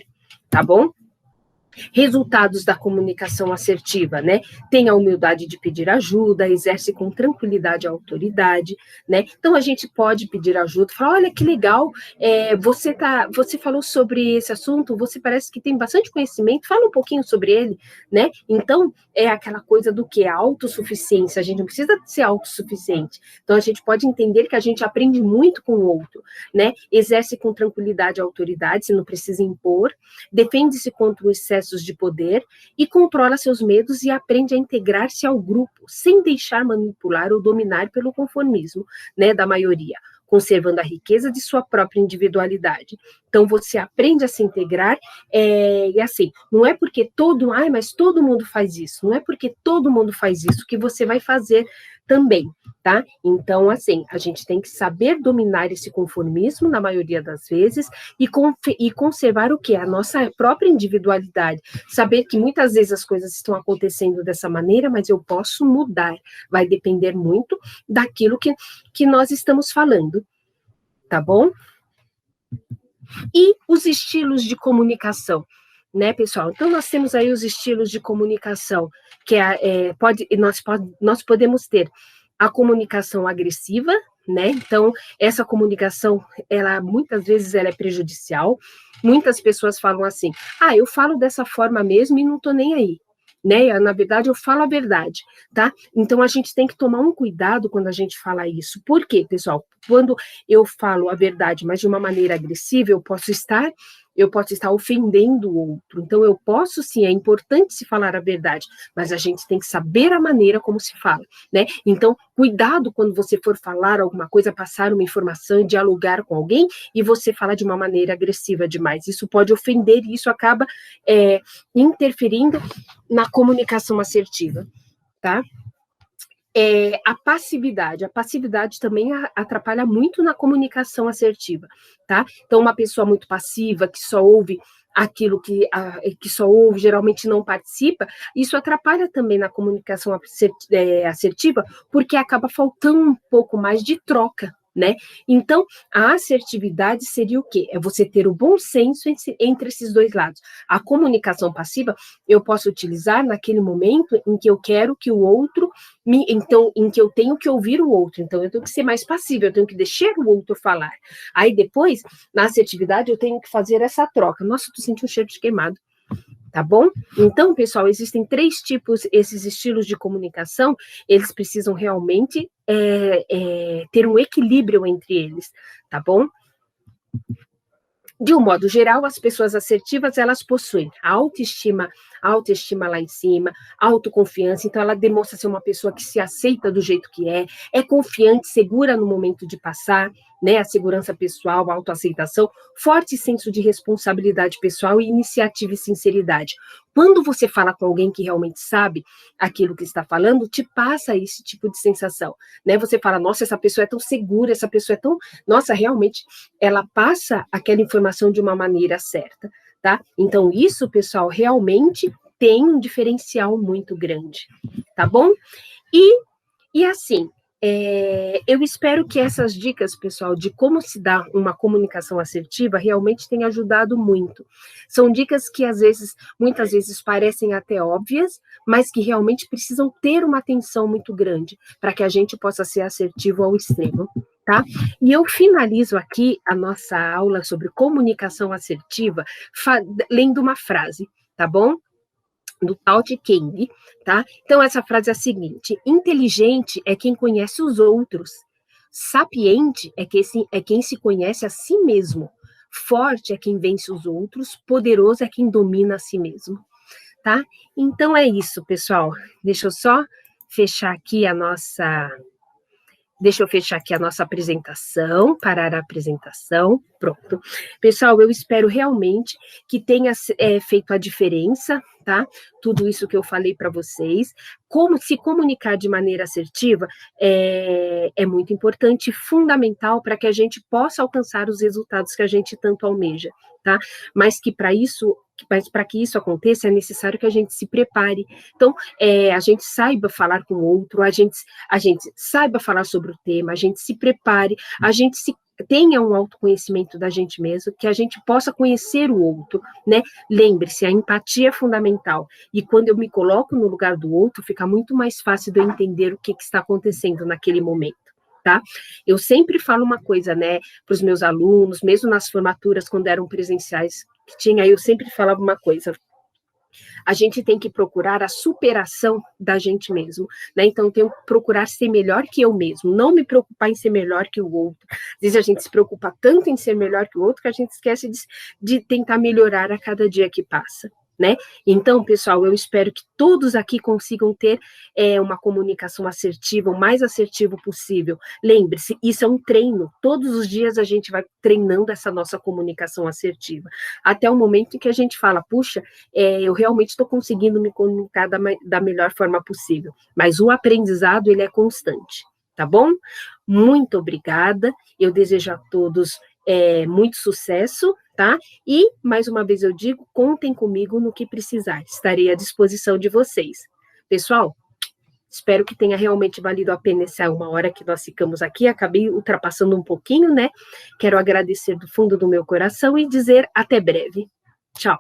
tá bom? Resultados da comunicação assertiva, né? Tem a humildade de pedir ajuda, exerce com tranquilidade a autoridade, né? Então a gente pode pedir ajuda, falar, olha que legal, você falou sobre esse assunto, você parece que tem bastante conhecimento, fala um pouquinho sobre ele, né? Então é aquela coisa do que? A autossuficiência, a gente não precisa ser autossuficiente. Então a gente pode entender que a gente aprende muito com o outro, né? Exerce com tranquilidade a autoridade, você não precisa impor, defende-se contra o excesso de poder e controla seus medos e aprende a integrar-se ao grupo, sem deixar manipular ou dominar pelo conformismo, né, da maioria, conservando a riqueza de sua própria individualidade. Então, você aprende a se integrar, e assim, não é porque mas todo mundo faz isso, não é porque todo mundo faz isso que você vai fazer também, tá? Então, assim, a gente tem que saber dominar esse conformismo, na maioria das vezes, e conservar o quê? A nossa própria individualidade. Saber que muitas vezes as coisas estão acontecendo dessa maneira, mas eu posso mudar. Vai depender muito daquilo que nós estamos falando, tá bom? E os estilos de comunicação, né, pessoal? Então, nós temos aí os estilos de comunicação, que nós podemos ter a comunicação agressiva, né? Então, essa comunicação, muitas vezes ela é prejudicial. Muitas pessoas falam assim, eu falo dessa forma mesmo e não tô nem aí, né? Na verdade, eu falo a verdade, tá? Então, a gente tem que tomar um cuidado quando a gente fala isso. Por quê, pessoal? Quando eu falo a verdade, mas de uma maneira agressiva, eu posso estar ofendendo o outro. Então, eu posso sim, é importante se falar a verdade, mas a gente tem que saber a maneira como se fala, né? Então, cuidado quando você for falar alguma coisa, passar uma informação, dialogar com alguém, e você fala de uma maneira agressiva demais. Isso pode ofender e isso acaba interferindo na comunicação assertiva, tá? A passividade também atrapalha muito na comunicação assertiva, tá? Então, uma pessoa muito passiva, que só ouve aquilo que só ouve, geralmente não participa, isso atrapalha também na comunicação assertiva, porque acaba faltando um pouco mais de troca, né? Então, a assertividade seria o quê? É você ter o bom senso entre esses dois lados. A comunicação passiva eu posso utilizar naquele momento em que eu quero que o outro então, em que eu tenho que ouvir o outro. Então, eu tenho que ser mais passiva, eu tenho que deixar o outro falar. Aí depois, na assertividade, eu tenho que fazer essa troca. Nossa, tu sentiu um cheiro de queimado. Tá bom? Então, pessoal, existem 3 tipos, esses estilos de comunicação, eles precisam realmente ter um equilíbrio entre eles, tá bom? De um modo geral, as pessoas assertivas, elas possuem autoestima lá em cima, autoconfiança, então ela demonstra ser uma pessoa que se aceita do jeito que é confiante, segura no momento de passar, né, a segurança pessoal, a autoaceitação, forte senso de responsabilidade pessoal e iniciativa e sinceridade. Quando você fala com alguém que realmente sabe aquilo que está falando, te passa esse tipo de sensação, né? Você fala, nossa, essa pessoa é tão segura, essa pessoa é tão, nossa, realmente, ela passa aquela informação de uma maneira certa, tá? Então, isso, pessoal, realmente tem um diferencial muito grande, tá bom? E assim, eu espero que essas dicas, pessoal, de como se dá uma comunicação assertiva, realmente tenham ajudado muito. São dicas que, muitas vezes, parecem até óbvias, mas que realmente precisam ter uma atenção muito grande para que a gente possa ser assertivo ao extremo, tá? E eu finalizo aqui a nossa aula sobre comunicação assertiva lendo uma frase, tá bom? Do Tao Te Ching, tá? Então, essa frase é a seguinte: inteligente é quem conhece os outros, sapiente é quem se conhece a si mesmo, forte é quem vence os outros, poderoso é quem domina a si mesmo, tá? Então, é isso, pessoal. Deixa eu só fechar aqui a nossa... Deixa eu fechar aqui a nossa apresentação, parar a apresentação, pronto. Pessoal, eu espero realmente que tenha feito a diferença, tá? Tudo isso que eu falei para vocês. Como se comunicar de maneira assertiva é muito importante, fundamental para que a gente possa alcançar os resultados que a gente tanto almeja, tá? Mas para que isso aconteça, é necessário que a gente se prepare. Então, a gente saiba falar com o outro, a gente saiba falar sobre o tema, a gente se prepare, a gente tenha um autoconhecimento da gente mesmo, que a gente possa conhecer o outro, né? Lembre-se, a empatia é fundamental. E quando eu me coloco no lugar do outro, fica muito mais fácil de eu entender o que está acontecendo naquele momento. Tá? Eu sempre falo uma coisa, né, para os meus alunos, mesmo nas formaturas, quando eram presenciais, que tinha, eu sempre falava uma coisa: a gente tem que procurar a superação da gente mesmo, né? Então, eu tenho que procurar ser melhor que eu mesmo, não me preocupar em ser melhor que o outro. Às vezes a gente se preocupa tanto em ser melhor que o outro que a gente esquece de tentar melhorar a cada dia que passa, né? Então, pessoal, eu espero que todos aqui consigam ter uma comunicação assertiva, o mais assertivo possível. Lembre-se, isso é um treino. Todos os dias a gente vai treinando essa nossa comunicação assertiva, até o momento em que a gente fala, puxa, eu realmente estou conseguindo me comunicar da melhor forma possível. Mas o aprendizado, ele é constante, tá bom? Muito obrigada. Eu desejo a todos muito sucesso, tá? E, mais uma vez eu digo, contem comigo no que precisar, estarei à disposição de vocês. Pessoal, espero que tenha realmente valido a pena essa 1 hora que nós ficamos aqui, acabei ultrapassando um pouquinho, né? Quero agradecer do fundo do meu coração e dizer até breve. Tchau.